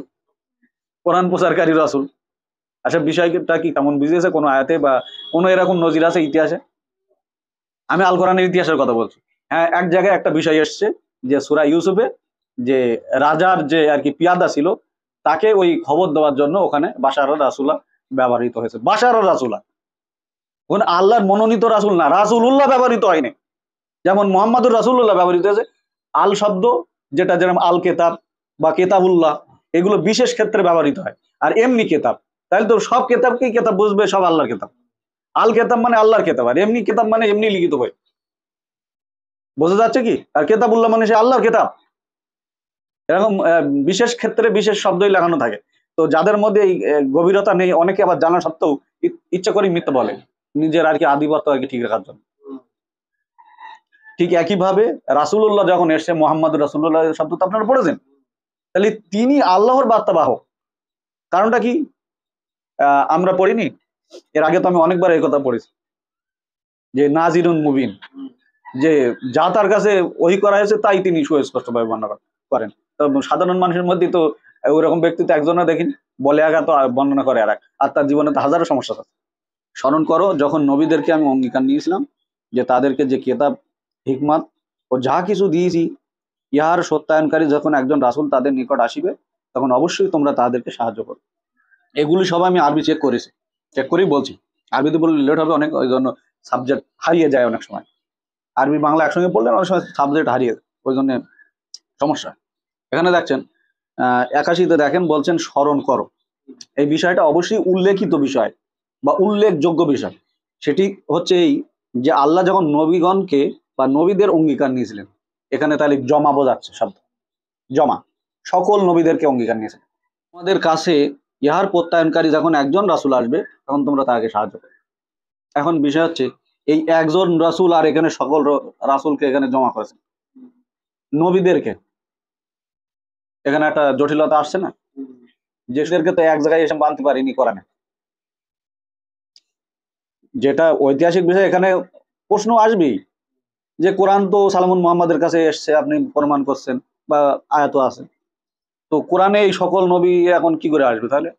কোরআন প্রচারকারী রাসূল। আচ্ছা বিষয়টা কি তেমন বুঝিয়েছে কোনো আয়াতে বা কোনো এরকম নজির আছে ইতিহাসে? আমি আল কোরআনের ইতিহাসের কথা বলছি। হ্যাঁ, এক জায়গায় একটা বিষয় এসছে যে সূরা ইউসুফে যে রাজার যে আর কি পিয়াদা ছিল তাকে ওই খবর দেওয়ার জন্য ওখানে বাশার রাসূলা ব্যবহৃত হয়েছে। বাশার রাসূলা কোন আল্লাহর মনোনীত রাসূল না, রাসূলুল্লাহ ব্যবহৃত হয়নি। যেমন মুহাম্মাদুর রাসূলুল্লাহ ব্যবহৃত হয়েছে। আল শব্দ যেটা যেরকম আল কেতাব বা কেতাবুল্লাহ এগুলো বিশেষ ক্ষেত্রে ব্যবহৃত হয়। আর এমনি কেতাব, তাহলে তো সব কেতাবকেই কেতাব বুঝবে, সব আল্লাহর কেতাব। আল কেতাব মানে আল্লাহর কেতাব, আর এমনি কেতাব মানে এমনি লিখিত বই। বোঝা যাচ্ছে কি? আর কেতাবুল্লাহ মানে সে আল্লাহর কেতাব। এরকম বিশেষ ক্ষেত্রে বিশেষ শব্দই লাগানো থাকে। তো যাদের মধ্যে এই গভীরতা নেই, অনেকে আবার জানা সত্ত্বেও ইচ্ছা করে মিথ্যা বলে, নিজের আর কি আধিপত্য আর কি ঠিক রাখার জন্য। ঠিক একইভাবে রাসূলুল্লাহ যখন এসছে, মুহাম্মদুর রাসূলুল্লাহ শব্দ তো আপনারা পড়েছেন, তাহলে তিনি আল্লাহর বার্তাবাহক। কারণটা কি? আমরা পড়িনি এর আগে? তো আমি অনেকবার এই কথা পড়েছি যে নাজিরুন মুবিন, যে যা তার কাছে ওহী করা হয়েছে তাই তিনি সুস্পষ্টভাবে বর্ণনা করেন। তো সাধারণ মানুষের মধ্যে তো ওইরকম ব্যক্তি তো একজনও দেখিনি, বলে আগা তো বর্ণনা করে আর এক, আর তার জীবনে তো হাজারো সমস্যা আছে। স্মরণ করো যখন নবীদেরকে আমি অঙ্গীকার নিয়েছিলাম যে তাদেরকে যে কিতাব, হিকমত ও যা কিছু দিয়েছি ইহার সত্যায়নকারী যখন একজন রাসূল তাদের নিকট আসিবে তখন অবশ্যই তোমরা তাদেরকে সাহায্য করো। এগুলি সব আমি আরবি চেক করেছি, চেক করেই বলছি। আরবিতে বললে লেট হবে অনেক, ওই জন্য সাবজেক্ট হারিয়ে যায় অনেক সময়। আরবি বাংলা একসঙ্গে পড়লে অনেক সময় সাবজেক্ট হারিয়ে যায়, ওই জন্য সমস্যা। এখানে দেখছেন 81-তে দেখেন বলছেন স্মরণ করো। এই বিষয়টা অবশ্যই উল্লেখিত বিষয় বা উল্লেখযোগ্য বিষয়। সেটি হচ্ছে এই যে আল্লাহ যখন নবীগণকে বা নবীদের অঙ্গীকার নিয়েছিলেন, এখানে তাহলে জমা বোঝাচ্ছে শব্দ, জমা সকল নবীদেরকে অঙ্গীকার নিয়েছিলেন। তোমাদের কাছে ইহার প্রত্যয়নকারী যখন একজন রাসূল আসবে তখন তোমরা তাকে সাহায্য করবে। এখন বিষয় হচ্ছে এই একজন রাসূল আর এখানে সকল রাসূলকে এখানে জমা করেছেন, নবীদেরকে। এখানে একটা জটিলতা আসছে না, যেদেরকে তো এক জায়গায় এসে বানতে পারিনি কোরআনে। যেটা ঐতিহাসিক বিষয়, এখানে প্রশ্ন আসবেই যে কোরআন তো সালামুন মুহাম্মাদের কাছে এসছে, আপনি প্রমাণ করছেন বা আয়াত আছে, তো কোরআনে এই সকল নবী এখন কি করে আসবে? তাহলে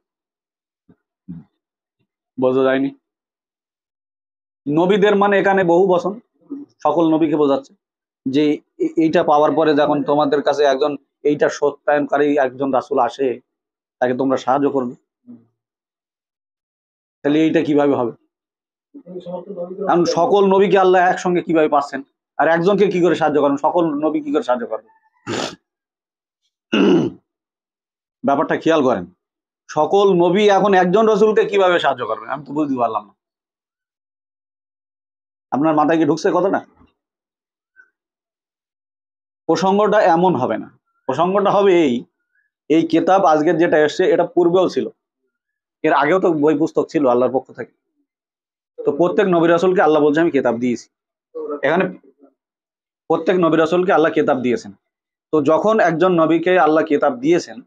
বোঝা যায়নি। নবীদের মানে এখানে বহু বচন, সকল নবীকে বোঝাচ্ছে যে এইটা পাওয়ার পরে যখন তোমাদের কাছে একজন এইটা সত্যায়নকারী একজন রাসূল আসে, তাকে তোমরা সাহায্য করবে। তাহলে এইটা কিভাবে হবে? কারণ সকল নবীকে আল্লাহ একসঙ্গে কিভাবে পাচ্ছেন, আর একজনকে কি করে সাহায্য করবেন? সকল নবী কি করে সাহায্য করবে? ব্যাপারটা খেয়াল করেন, সকল নবী এখন একজন রসুলকে কিভাবে সাহায্য করবেন? আমি তো বুঝতে পারলাম না। আপনার মাথায় কি ঢুকছে কথাটা? প্রসঙ্গটা এমন হবে না, প্রসঙ্গটা হবে এই কিতাব আজকের যেটা এসছে এটা পূর্বেও ছিল, এর আগেও তো বই পুস্তক ছিল আল্লাহর পক্ষ থেকে। তো প্রত্যেক নবী রাসূলকে আল্লাহ বলছে আমি কিতাব দিয়েছি। এখানে প্রত্যেক নবী রাসূলকে আল্লাহ কিতাব দিয়েছেন। তো যখন একজন নবীকে আল্লাহ কিতাব দিয়েছেন,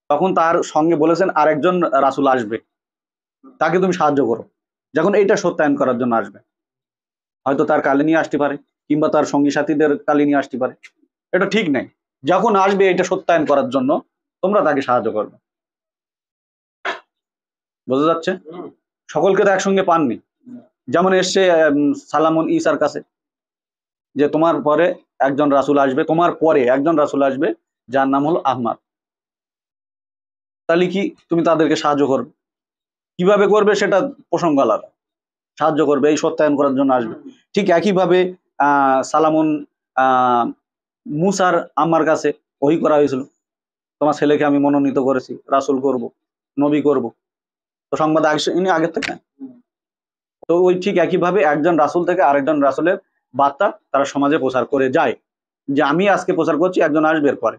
তখন তার সঙ্গে বলেছেন আরেকজন রাসূল আসবে, তাকে তুমি সাহায্য করো, যখন এইটা সত্যায়ন করার জন্য আসবে। হয়তো তার কালে নিয়ে আসতে পারে, কিংবা তার সঙ্গী সাথীদের কালে নিয়ে আসতে পারে, এটা ঠিক নাই। যখন আসবে এটা সত্যায়ন করার জন্য তোমরা তাকে সাহায্য করবে। বোঝা যাচ্ছে? সকলকে তো একসঙ্গে পাননি। যেমন এসছে সালামুন ঈসার কাছে যে তোমার পরে একজন রাসূল আসবে, তোমার পরে একজন রাসূল আসবে যার নাম হলো আহমদ। তাহলে কি তুমি তাদেরকে সাহায্য করবে? কিভাবে করবে সেটা প্রসঙ্গ আলাদা। সাহায্য করবে, এই সত্যায়ন করার জন্য আসবে। ঠিক একইভাবে সালামুন মুসার আম্মার কাছে ওহী করা হয়েছিল, তোমার ছেলেকে আমি মনোনীত করেছি, রাসূল করব, নবী করব। তো সংবাদ ইনি আগের থেকে। তো ওই ঠিক একইভাবে একজন রাসূল থেকে আরেকজন রাসূলের বার্তা তারা সমাজে প্রচার করে যায়, যে আমি আজকে প্রচার করছি, একজন আসবে এর পরে।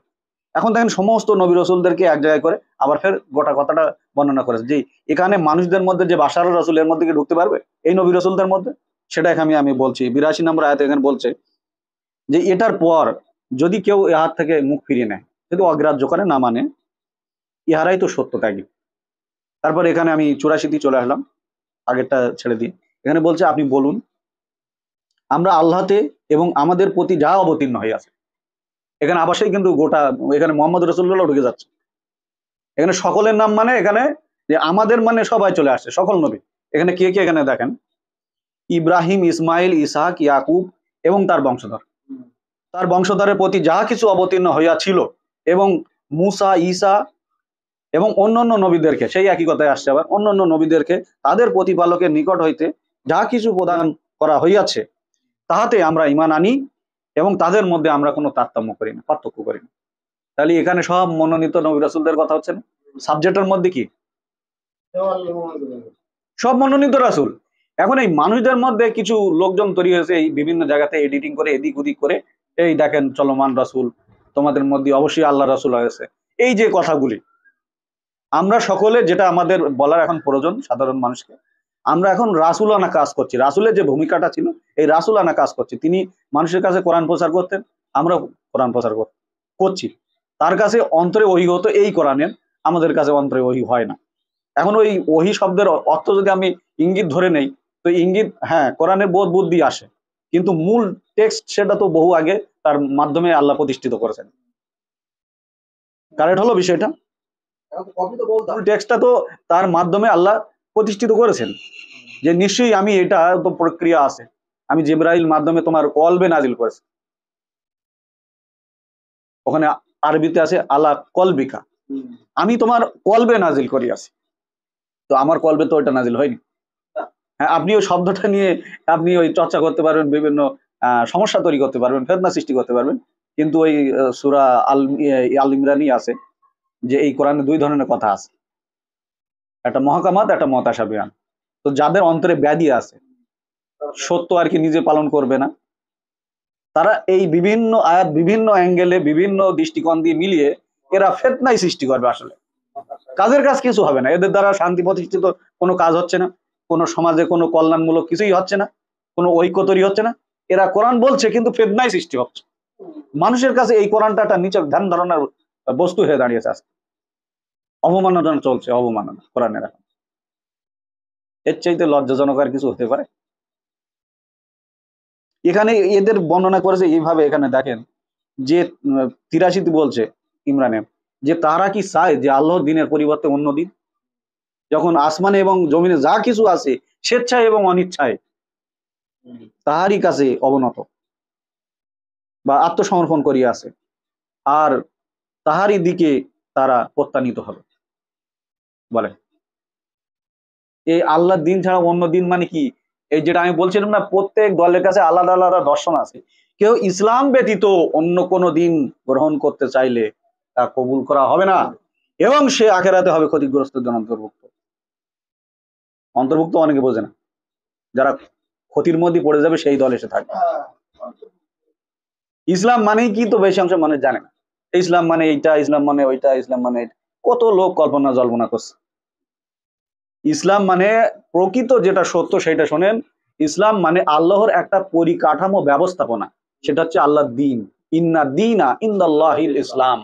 এখন দেখেন সমস্ত নবী রাসূলদেরকে এক জায়গায় করে আবার ফের গোটা কথাটা বর্ণনা করেছে যে এখানে মানুষদের মধ্যে যে বাশার রাসূল এর মধ্যে কি ঢুকতে পারবে এই নবী রাসূলদের মধ্যে? সেটা এখানে আমি বলছি 82 নম্বর আয়াতে এখানে বলছে যে এটার পর যদি কেউ এ হাত থেকে মুখ ফিরিয়ে নেয়, যদি অগ্রাহ্য করে না মানে, ইহারাই তো সত্য ত্যাগী। তারপর এখানে আমি 84 চলে আসলাম, আগেরটা ছেড়ে দিই। এখানে বলছে আপনি বলুন আমরা আল্লাহতে এবং আমাদের প্রতি যা অবতীর্ণ হইয়াছে। এখানে আবাসেই কিন্তু গোটা এখানে মোহাম্মদ রাসূলুল্লাহ ঢুকে যাচ্ছে। এখানে সকলের নাম মানে এখানে যে আমাদের মানে সবাই চলে আসছে, সকল নবী। এখানে কে কে এখানে দেখেন, ইব্রাহিম, ইসমাইল, ইসহাক, ইয়াকুব এবং তার বংশধর, তার বংশধরের প্রতি যা কিছু অবতীর্ণ হইয়াছিল, এবং মুসা, ঈসা এবং অন্যান্য নবীদেরকে, সেই একই কথায় আসছে আবার, অন্যান্য নবীদেরকে তাদের প্রতিপালকের নিকট হইতে যা কিছু প্রদান করা হইয়াছে তাহাতে আমরা ঈমান আনি এবং তাদের মধ্যে আমরা কোনো তারতম্য করি না, পার্থক্য করি না। তাহলে এখানে সব মনোনীত নবী রাসূলদের কথা হচ্ছে না? সাবজেক্টের মধ্যে কি সব মনোনীত রাসূল। এখন এই মানুষদের মধ্যে কিছু লোকজন তৈরি হয়েছে, এই বিভিন্ন জায়গাতে এডিটিং করে এদিক ওদিক করে, এই দেখেন চলমান রাসূল, তোমাদের মধ্যে অবশ্যই আল্লাহ রাসূল হয়েছে, এই যে কথাগুলি। আমরা সকলে যেটা আমাদের বলার এখন প্রয়োজন সাধারণ মানুষকে, আমরা এখন রাসূলানা কাজ করছি। রাসূলের যে ভূমিকাটা ছিল এই রাসূলানা কাজ করছি। তিনি মানুষের কাছে কোরআন প্রচার করতেন, আমরা কোরআন প্রচার করছি। তার কাছে অন্তরে ওহী হতো এই কোরআনের, আমাদের কাছে অন্তরে ওহী হয় না। এখন ওই ওহী শব্দের অর্থ যদি আমি ইঙ্গিত ধরে নেই, তো ইঙ্গিত হ্যাঁ কোরআনের বোধ বুদ্ধি আসে, কিন্তু মূল টেক্সট সেটা তো বহু আগে তার মাধ্যমে আল্লাহ প্রতিষ্ঠিত করেছেন। কারেক্ট হলো বিষয়টা? মূল টেক্সটটা তো তার মাধ্যমে আল্লাহ প্রতিষ্ঠিত করেছেন, যে নিশ্চয়ই আমি এটা তো প্রক্রিয়া আছে, আমি জিবরাইল মাধ্যমে তোমার কলবে নাজিল করেছি। ওখানে আরবিতে আছে আলা কলবিকা, আমি তোমার কলবে নাজিল করিয়াছি। তো আমার কলবে তো ওটা নাজিল হয়নি। হ্যাঁ, আপনি ওই শব্দটা নিয়ে আপনি ওই চর্চা করতে পারবেন, বিভিন্ন সমস্যা তৈরি করতে পারবেন, ফেতনা সৃষ্টি করতে পারবেন, কিন্তু ওই সূরা আল ইমরানই আছে যে এই কোরআনে দুই ধরনের কথা আছে, একটা মহকামাত, একটা মুতাশাবিহান। তো যাদের অন্তরে ব্যাধি আছে, সত্য আর কি নিজে পালন করবে না, তারা এই বিভিন্ন আয়াত বিভিন্ন অ্যাঙ্গেলে বিভিন্ন দৃষ্টিকোণ দিয়ে মিলিয়ে এরা ফিতনাই সৃষ্টি করবে। আসলে কাজের কাজ কিছু হবে না, এদের দ্বারা শান্তি প্রতিষ্ঠিত কোনো কাজ হচ্ছে না, কোনো সমাজে কোনো কল্যাণমূলক কিছুই হচ্ছে না, কোনো ঐক্য তৈরি হচ্ছে না। এরা কোরআন বলছে কিন্তু ফিতনাই সৃষ্টি হচ্ছে। মানুষের কাছে এই কোরআনটা একটা নিচে ধ্যান ধারণার বস্তু হয়ে দাঁড়িয়েছে। আজকে অবমাননা চলছে, অবমাননা কোরআনের। এখন এর চাইতে লজ্জাজনক আর কিছু হতে পারে? এখানে এদের বর্ণনা করেছে এইভাবে, এখানে দেখেন যে 83 বলছে ইমরানে যে তারা কি চায় যে আল্লাহর দিনের পরিবর্তে অন্য দিন, যখন আসমানে এবং জমিনে যা কিছু আছে স্বেচ্ছায় এবং অনিচ্ছায় তাহারই কাছে অবনত বা আত্মসমর্পণ করিয়া আছে, আর তাহারই দিকে তারা প্রত্যানিত হবে। বলে এই আল্লাহর দিন ছাড়া অন্য দিন মানে কি? এই যেটা আমি বলছিলাম না, প্রত্যেক দলের কাছে আলাদা আলাদা দর্শন আছে। কেউ ইসলাম ব্যতীত অন্য কোনো দিন গ্রহণ করতে চাইলে তা কবুল করা হবে না, এবং সে আখেরাতে হবে ক্ষতিগ্রস্তদের অন্তর্ভুক্ত। অন্তর্ভুক্ত অনেকে বোঝে না, যারা ক্ষতির মধ্যে পড়ে যাবে সেই দল এসে থাকবে। ইসলাম মানেই কি তো বেশি অংশ মানুষ জানে না। ইসলাম মানে এইটা, ইসলাম মানে ওইটা, ইসলাম মানে এটা। কত লোক কল্পনা জল্পনা করছে। ইসলাম মানে প্রকৃত যেটা সত্য সেটা শোনেন। ইসলাম মানে আল্লাহর একটা পরিকাঠামো ব্যবস্থাপনা, সেটা হচ্ছে আল্লাহর দিন। ইন্না দিনা ইনদাল্লাহিল ইসলাম।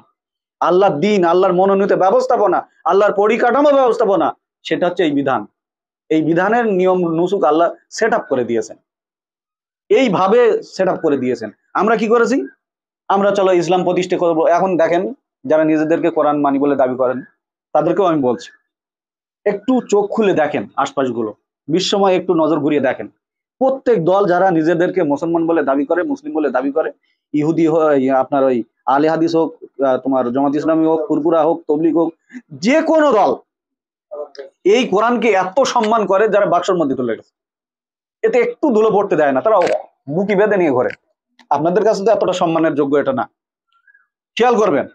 আল্লাহর দিন, আল্লাহর মনোনীত ব্যবস্থাপনা, আল্লাহর পরিকাঠামো ব্যবস্থাপনা, সেটা হচ্ছে এই বিধান। এই বিধানের নিয়ম নুসুক আল্লাহ সেট আপ করে দিয়েছেন, এইভাবে সেট আপ করে দিয়েছেন। আমরা কি করেছি? আমরা চলো ইসলাম প্রতিষ্ঠা করবো। এখন দেখেন, যারা নিজেদেরকে কোরআন মানি বলে দাবি করেন, তাদেরকেও আমি বলছি, একটু চোখ খুলে দেখেন আশপাশগুলো, বিশ্বময় একটু নজর ঘুরিয়ে দেখেন। প্রত্যেক দল যারা নিজেদেরকে মুসলমান বলে দাবি করে, মুসলিম বলে দাবি করে, ইহুদি হোক, আপনার ওই আলে হাদিস হোক, তোমার জামাত ইসলামী হোক, ফুরফুরা হোক, তবলিগ হোক, যে কোনো দল এই কোরআনকে এত সম্মান করে যারা বাক্সের মধ্যে তুলে গেছে, এতে একটু ধুলো পড়তে দেয় না, তারা বুকি বেঁধে নিয়ে ঘরে। আপনাদের কাছে তো এতটা সম্মানের যোগ্য এটা না, খেয়াল করবেন।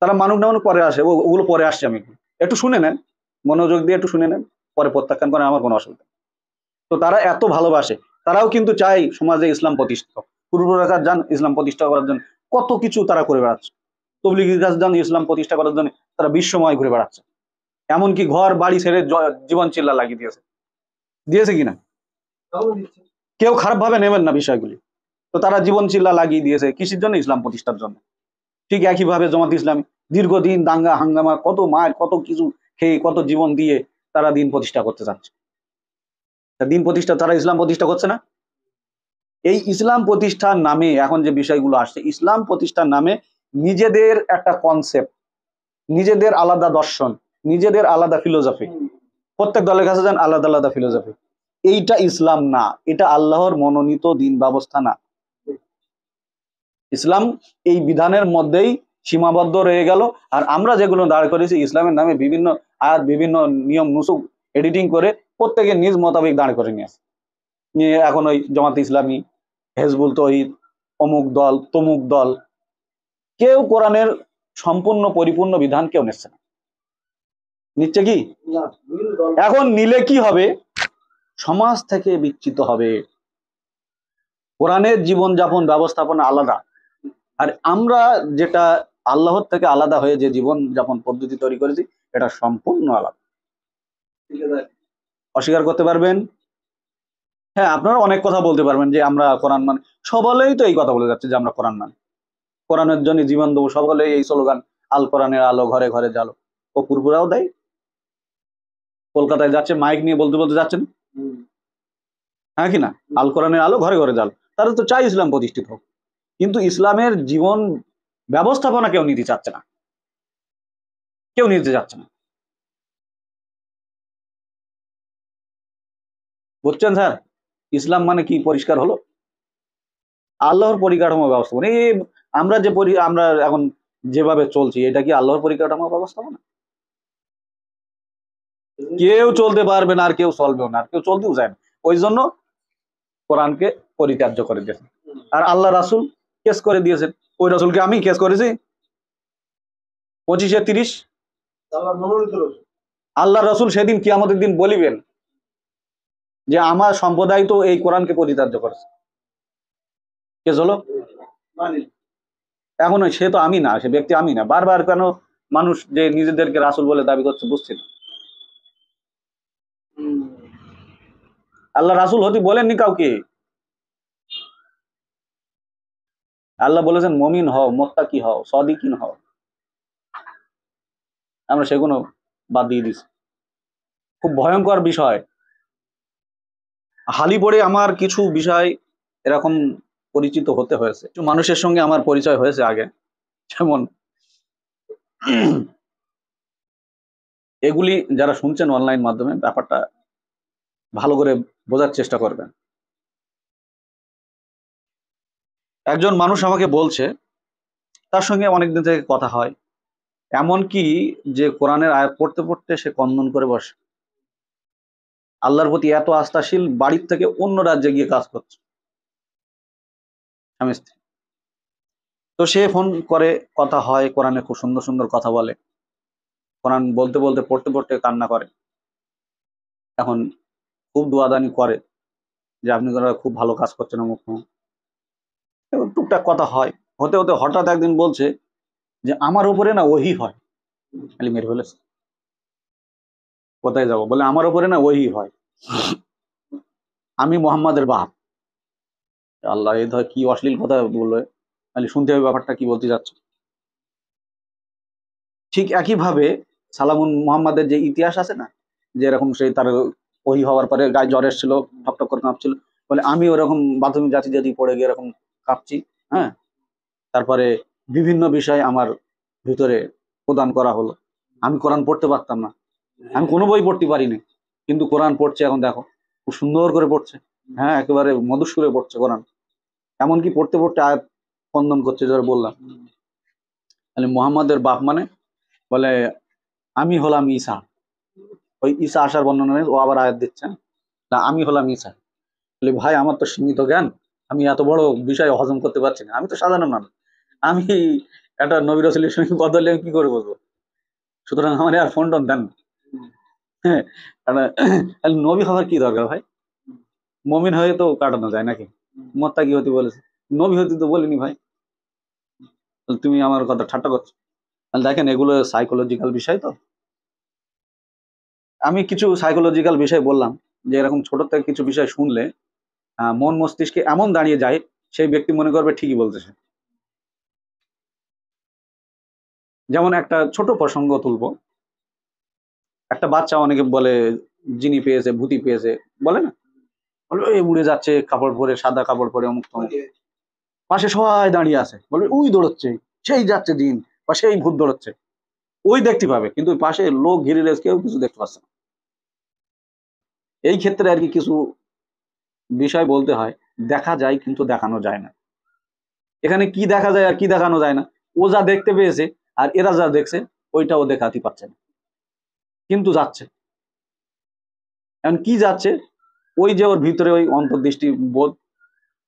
তারা মানুষ না মানুষ পরে আসে, ওগুলো পরে আসছে, আমি একটু শুনে নেন, মনোযোগ দিয়ে একটু শুনে নেন, পরে প্রত্যাখ্যান করেন, আমার কোনো অসুবিধা। তো তারা এত ভালোবাসে, তারাও কিন্তু চাই সমাজে ইসলাম প্রতিষ্ঠা। পূর্বরা কাজ যান ইসলাম প্রতিষ্ঠা করার জন্য, কত কিছু তারা করে বেড়াচ্ছে। তবলিগের কাজ যান ইসলাম প্রতিষ্ঠা করার জন্য, তারা বিশ্বময় ঘুরে বেড়াচ্ছে। এমনকি ঘর বাড়ি ছেড়ে জীবন চিল্লা লাগিয়ে দিয়েছে, দিয়েছে কিনা? কেউ খারাপ ভাবে নেবেন না বিষয়গুলি। তো তারা জীবন চিল্লা লাগিয়ে দিয়েছে কৃষির জন্য, ইসলাম প্রতিষ্ঠার জন্য। ঠিক একইভাবে জামাত ইসলামী দীর্ঘদিন দাঙ্গা হাঙ্গামা, কত মার, কত কিছু খেয়ে, কত জীবন দিয়ে তারা দিন প্রতিষ্ঠা করতে চাচ্ছে। দিন প্রতিষ্ঠা, তারা ইসলাম প্রতিষ্ঠা করছে না। এই ইসলাম প্রতিষ্ঠার নামে এখন যে বিষয়গুলো আসছে, ইসলাম প্রতিষ্ঠার নামে নিজেদের একটা কনসেপ্ট, নিজেদের আলাদা দর্শন, নিজেদের আলাদা ফিলোসফি, প্রত্যেক দলের কাছে যান আলাদা আলাদা ফিলোসফি। এইটা ইসলাম না, এটা আল্লাহর মনোনীত দিন ব্যবস্থা না। ইসলাম এই বিধানের মধ্যেই সীমাবদ্ধ রয়ে গেল। আর আমরা যেগুলো দাঁড় করেছি ইসলামের নামে বিভিন্ন আয়াত, বিভিন্ন নিয়ম নুসুক এডিটিং করে প্রত্যেকে নিজ মোতাবেক দাঁড় করে নিয়ে আসে, নিয়ে এখন ওই জামাত ইসলামী, হেজবুল তৌহিদ, অমুক দল, তমুক দল, কেউ কোরআনের সম্পূর্ণ পরিপূর্ণ বিধান কেউ নিচ্ছে না। নিচ্ছে কি? এখন নিলে কি হবে? সমাজ থেকে বিচ্যুত হবে। কোরআনের জীবনযাপন ব্যবস্থাপনা আলাদা, আর আমরা যেটা আল্লাহর থেকে আলাদা হয়ে যে জীবন যাপন পদ্ধতি তৈরি করেছি, এটা সম্পূর্ণ আলাদা। অস্বীকার করতে পারবেন? হ্যাঁ, আপনারা অনেক কথা বলতে পারবেন যে আমরা কোরআন মানে, সকলেই তো এই কথা বলে যাচ্ছে যে আমরা কোরআন মানে, কোরআনের জন্য জীবন দেবো, সকলেই এই স্লোগান, আল কোরআনের আলো ঘরে ঘরে জালো। ও পুরপুরাও দেয়, কলকাতায় যাচ্ছে মাইক নিয়ে বলতে বলতে যাচ্ছেন, হ্যাঁ কি না? আল কোরআনের আলো ঘরে ঘরে জালো। তারা তো চাই ইসলাম প্রতিষ্ঠিত হোক, কিন্তু ইসলামের জীবন ব্যবস্থাপনা কেউ নিতে চাচ্ছে না, কেউ নিতে চাচ্ছে না। বুঝছেন স্যার? ইসলাম মানে কি পরিষ্কার হলো? আল্লাহর পরিকাঠামো ব্যবস্থাপনা। এই আমরা যে আমরা এখন যেভাবে চলছি, এটা কি আল্লাহর পরিকাঠামো ব্যবস্থাপনা? কেউ চলতে পারবে না, আর কেউ চলবেও না, আর কেউ চলতেও চায় না। ওই জন্য কোরআনকে পরিত্যাজ্য করে দিয়েছেন। আর আল্লাহ রাসূল কেস করে দিয়েছেন। ওই রাসূলকে আমি কেস করেছি 25-30। আল্লাহ রাসূল সেদিন কিয়ামতের দিন বলিবেন যে আমার সম্প্রদায় তো এই কোরআনকে পরিত্যাজ্য করেছে। কেস হলো। এখন সে তো আমি না, সে ব্যক্তি আমি না। বারবার কেন মানুষ যে নিজেদেরকে রাসূল বলে দাবি করছে বুঝছি না। আল্লাহ রাসূল হতে বলেননি কাউকে। আল্লাহ বলেছেন মুমিন হও, মুত্তাকি হও, সাদিকিন হও। আমরা সেগুলো বাদ দিয়ে দিছি। খুব ভয়ঙ্কর বিষয়। হালি পড়ে আমার কিছু বিষয় এরকম পরিচিত হতে হয়েছে, কিছু মানুষের সঙ্গে আমার পরিচয় হয়েছে আগে। যেমন এগুলি যারা শুনছেন অনলাইন মাধ্যমে, ব্যাপারটা ভালো করে বোঝার চেষ্টা করবেন। একজন মানুষ আমাকে বলছে, তার সঙ্গে অনেকদিন থেকে কথা হয়, এমন কি যে কোরআনের আয়াত পড়তে পড়তে সে কন্দন করে বসে, আল্লাহর প্রতি এত আস্থাশীল, বাড়ির থেকে অন্য রাজ্যে গিয়ে কাজ করছে স্বামী স্ত্রী। তো সে ফোন করে, কথা হয়, কোরআনে খুব সুন্দর সুন্দর কথা বলে, কোরআন বলতে বলতে পড়তে পড়তে কান্না করে। এখন খুব দোয়াদানি করে যে আপনি খুব ভালো কাজ করছেন অমুক তমুক। এবং টুকটাক কথা হয়, হতে হতে হঠাৎ একদিন বলছে যে আমার উপরে না ওহী হয়। খালি মেরে ফেলেছে, কোথায় যাবো বলে, আমার উপরে না ওহী হয়, আমি মোহাম্মদের বাপ। আল্লাহ, এই ধর কি অশ্লীল কথা বললো, খালি শুনতে হবে ব্যাপারটা কি বলতে যাচ্ছে। ঠিক একইভাবে সালামুন মোহাম্মদের যে ইতিহাস আছে না, যে এরকম সেই তার ওহী হওয়ার পরে গায়ে জ্বর এসেছিল, ঠকঠক করে কাঁপছিল, বলে আমি ওরকম বাথরুম জাতি জাতি পড়ে গিয়ে এরকম কাঁপছি। হ্যাঁ, তারপরে বিভিন্ন বিষয় আমার ভিতরে প্রদান করা হলো, আমি কোরআন পড়তে পারতাম না, আমি কোনো বই পড়তে পারিনি, কিন্তু কোরআন পড়ছে, এখন দেখো খুব সুন্দর করে পড়ছে। হ্যাঁ, একেবারে মধুর পড়ছে কোরআন, এমনকি পড়তে পড়তে আয়াত খণ্ডন করছে, যারা বললাম। তাহলে মোহাম্মদের বাপ মানে, বলে আমি হলাম ঈসা। ওই ঈসা আসার বর্ণনা নেই, ও আবার আয়াত দিচ্ছে না, আমি হলাম ঈসা। বলে ভাই, আমার তো সীমিত জ্ঞান, আমি এত বড় বিষয় হজম করতে পারছি না, আমি তো সাধারণ মানুষ, আমি একটা নবী রাসূলের সঙ্গে কথা বললে আমি কি করে বলবো, সুতরাং আমার আর ফোন টোন দেন না। হ্যাঁ, কারণ নবী হওয়ার কি দরকার ভাই, মমিন হয়ে তো কাটানো যায় নাকি, মত্তা কি হতে বলেছে, নবী হতে তো বলিনি ভাই, তাহলে তুমি আমার কথা ঠাট্টা করছো। তাহলে দেখেন, এগুলো সাইকোলজিক্যাল বিষয়। তো আমি কিছু সাইকোলজিক্যাল বিষয় বললাম, যে এরকম ছোট থেকে কিছু বিষয় শুনলে মন মস্তিষ্কে এমন দাঁড়িয়ে যায়, সেই ব্যক্তি মনে করবে ঠিকই বলতেছে। যেমন একটা ছোট প্রসঙ্গ তুলবো, একটা বাচ্চা অনেকে বলে জিনি পেয়েছে, ভূতি পেয়েছে, বলে না, বলে এই উড়ে যাচ্ছে কাপড় পরে, সাদা কাপড় পরে, অমুক তমুক। পাশে সবাই দাঁড়িয়ে আছে, বলবে ওই দৌড়চ্ছে, সেই যাচ্ছে দিন, বা সেই ভূত দৌড়চ্ছে। ওই দেখতে পাবে, কিন্তু ওই পাশে লোক ঘিরে রয়েছে, কেউ কিছু দেখতে পাচ্ছে না। এই ক্ষেত্রে আর কি কিছু বিষয় বলতে হয়, দেখা যায় কিন্তু দেখানো যায় না। এখানে কি দেখা যায় আর কি দেখানো যায় না, ও যা দেখতে পেয়েছে আর এরা যা দেখছে, ওইটাও দেখাতে পারছে না, কিন্তু যাচ্ছে। এখন কি যাচ্ছে, ওই যে ওর ভিতরে ওই অন্তর্দৃষ্টি বোধ,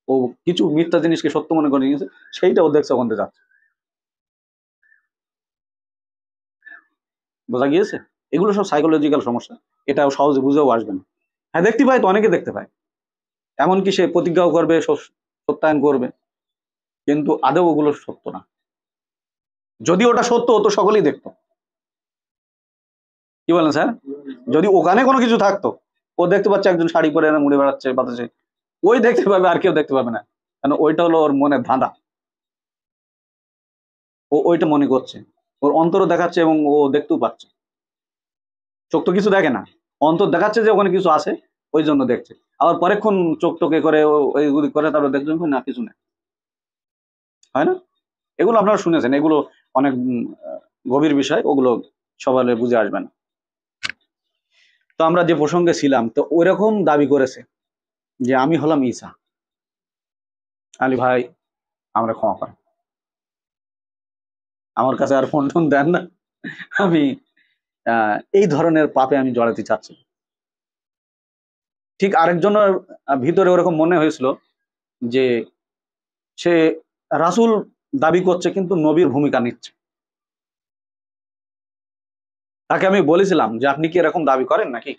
ও কিছু মিথ্যা জিনিসকে সত্য মনে করে নিয়েছে, সেইটা ও দেখছে, ওখান থেকে যাচ্ছে। বোঝা গিয়েছে? এগুলো সব সাইকোলজিক্যাল সমস্যা, এটাও সহজে বুঝেও আসবে না। হ্যাঁ, দেখতে পায় তো, অনেকে দেখতে পায়, এমনকি সে প্রতিজ্ঞাও করবে, সত্যায়ন করবে, কিন্তু আদৌ ওগুলো সত্য না। যদি ওটা সত্য হতো সকলেই দেখতো। কি বলেন স্যার? যদি ওখানে কোনো কিছু থাকতো, ও দেখতে পাচ্ছে একজন শাড়ি পরে এরম উড়ে বেড়াচ্ছে বাতাসে, ওই দেখতে পাবে, আর কেউ দেখতে পাবে না, কারণ ওইটা হলো ওর মনের ধাঁধা, ও ওইটা মনে করছে, ওর অন্তরও দেখাচ্ছে এবং ও দেখতেও পাচ্ছে। চোখ তো কিছু দেখে না, অন্তর দেখাচ্ছে যে ওখানে কিছু আছে, ওই জন্য দেখছে। আবার পরেক্ষণ চোখ টোকে করে ওইগুলি করে, তারপর দেখছেন না কিছু নেই, হয় না? এগুলো আপনারা শুনেছেন, এগুলো অনেক গভীর বিষয়, ওগুলো সবাই বুঝে আসবে না। তো আমরা যে প্রসঙ্গে ছিলাম, তো ওইরকম দাবি করেছে যে আমি হলাম ঈসা। আলী ভাই, আমরা ক্ষমা করেন, আমার কাছে আর ফোন টোন দেন না, আমি এই ধরনের পাপে আমি জড়াতে চাচ্ছি। ঠিক আরেকজনের ভিতরে ওরকম মনে হয়েছিল যে সে রাসূল দাবি করছে কিন্তু নবীর ভূমিকা নিচ্ছে। তাকে আমি বলেছিলাম যে আপনি কি এরকম দাবি করেন নাকি,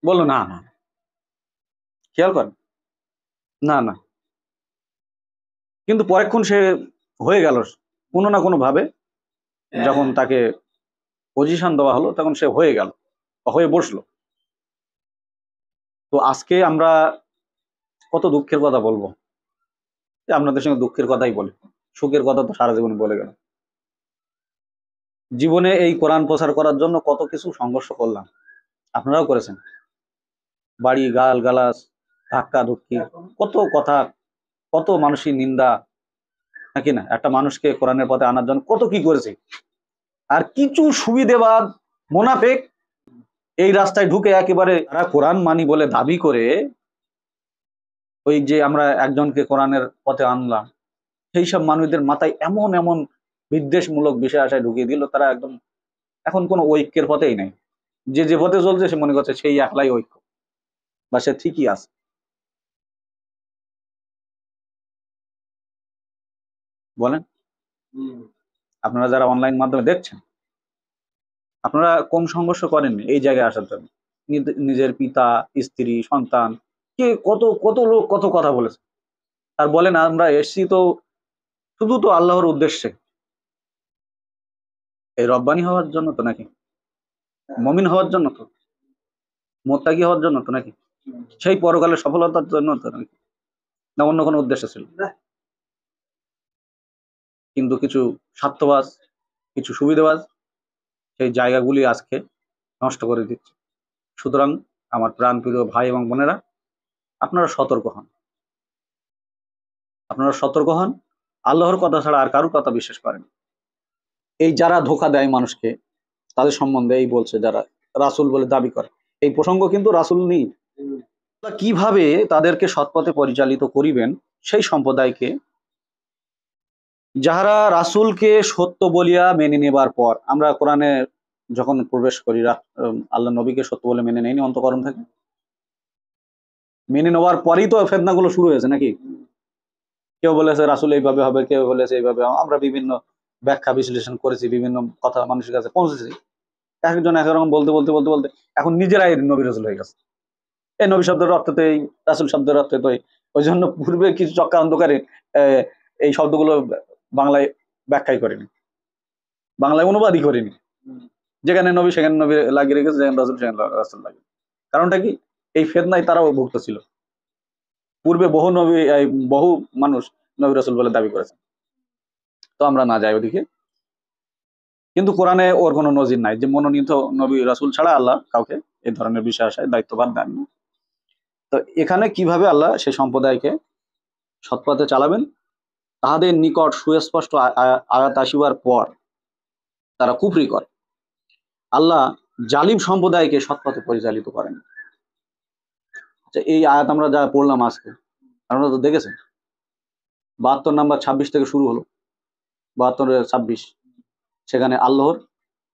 বললো না না, খেয়াল করেন, না না, কিন্তু পরেক্ষণ সে হয়ে গেল, কোনো না কোনো ভাবে যখন তাকে পজিশন দেওয়া হলো, তখন সে হয়ে গেল, হয়ে বসলো। তো আজকে আমরা কত দুঃখের কথা বলবো, যে আপনাদের সঙ্গে দুঃখের কথাই বলি, সুখের কথা তো সারা জীবন বলে গেল। জীবনে এই কোরআন প্রচার করার জন্য কত কিছু সংঘর্ষ করলাম, আপনারাও করেছেন, বাড়ি গাল গালাস, ধাক্কা ধুক্কি, কত কথা, কত মানুষের নিন্দা, নাকি না? একটা মানুষকে কোরআনের পথে আনার জন্য কত কি করেছে। আর কিছু সুবিধেবাদ, মোনাফেক, এই রাস্তায় ঢুকে একেবারে তারা কোরআন মানি বলে দাবি করে, ওই যে আমরা একজনকে কোরআনের পথে আনলাম, সেই সব মানুষদের মাথায় এমন এমন বিদ্বেষমূলক বিষয় আশায় ঢুকিয়ে দিল, তারা একদম এখন কোনো ঐক্যের পথেই নাই। যে যে পথে চলছে সে মনে করছে সেই একলাই ঐক্য, বা সে ঠিকই আছে। বলেন, আপনারা যারা অনলাইন মাধ্যমে দেখছেন, আপনারা কম সংঘর্ষ করেননি এই জায়গায় আসার জন্য। নিজের পিতা, স্ত্রী, সন্তান, কে কত কত লোক কত কথা বলেছে। আর বলেন আমরা এসছি তো শুধু তো আল্লাহর উদ্দেশ্যে, এই রব্বানি হওয়ার জন্য তো নাকি, মমিন হওয়ার জন্য তো, মোত্তাকি হওয়ার জন্য তো নাকি, সেই পরকালের সফলতার জন্য তো নাকি, না অন্য কোনো উদ্দেশ্য ছিল? কিন্তু কিছু স্বার্থবাজ, কিছু সুবিধাবাজ সেই জায়গাগুলি আজকে নষ্ট করে দিচ্ছে। সুতরাং আমার প্রাণপ্রিয় ভাই এবং বোনেরা, আপনারা সতর্ক হন, আপনারা সতর্ক হন। আল্লাহর কথা ছাড়া আর কারোর কথা বিশ্বাস করেন। এই যারা ধোকা দেয় মানুষকে, তাদের সম্বন্ধে এই বলছে, যারা রাসূল বলে দাবি করে। এই প্রসঙ্গ কিন্তু রাসূল নেই। কিভাবে তাদেরকে সৎপথে পরিচালিত করিবেন সেই সম্প্রদায়কে, যাহারা রাসূলকে সত্য বলিয়া মেনে নেবার পর, আমরা কোরআনে যখন প্রবেশ করি আল্লাহ নবীকে সত্য বলে মেনে নেয়নি অন্তঃকরণ থেকে, মেনে নেওয়ার পরেই তো ফেতনাগুলো শুরু হয়েছে নাকি। কেউ বলেছে রাসূল এইভাবে হবে, কেউ বলেছে এইভাবে। আমরা বিভিন্ন ব্যাখ্যা বিশ্লেষণ করেছি, বিভিন্ন কথা মানুষের কাছে পৌঁছেছি। একজন একরকম বলতে বলতে বলতে বলতে এখন নিজেরাই নবী রাসূল হয়ে গেছে। এই নবী শব্দের অর্থ তো এই, রাসূল শব্দের অর্থ তো এই। ওই জন্য পূর্বে কিছু চক্রান্তকারী এই শব্দগুলো বাংলায় ব্যাখ্যাই করেনি, বাংলায় অনুবাদই করেনি। যেখানে নবী সেখানে নবী লাগিয়ে রেখেছে, যেখানে রাসূল সেখানে রাসূল লাগিয়ে। কারণটা কি? এই ফেতনায় তারাও ভুক্ত ছিল। পূর্বে বহু নবী, বহু মানুষ নবী রাসূল বলে দাবি করেছে। তো আমরা না যাই ওদিকে। কিন্তু কোরআনে ওর কোনো নজির নাই যে মনোনীত নবী রাসূল ছাড়া আল্লাহ কাউকে এই ধরনের বিষয় আশায় দায়িত্ববান দেন না। তো এখানে কিভাবে আল্লাহ সেই সম্প্রদায়কে সৎপথে চালাবেন, তাহাদের নিকট সুস্পষ্ট আয়াত আসিবার পর তারা কুফরি করে, আল্লাহ জালিম সম্প্রদায়কে সৎপথে পরিচালিত করেন। আচ্ছা, এই আয়াত আমরা যা পড়লাম আজকে, আপনারা তো দেখেছেন ৭২ নাম্বার ২৬ থেকে শুরু হলো, ৭২-২৬। সেখানে আল্লাহর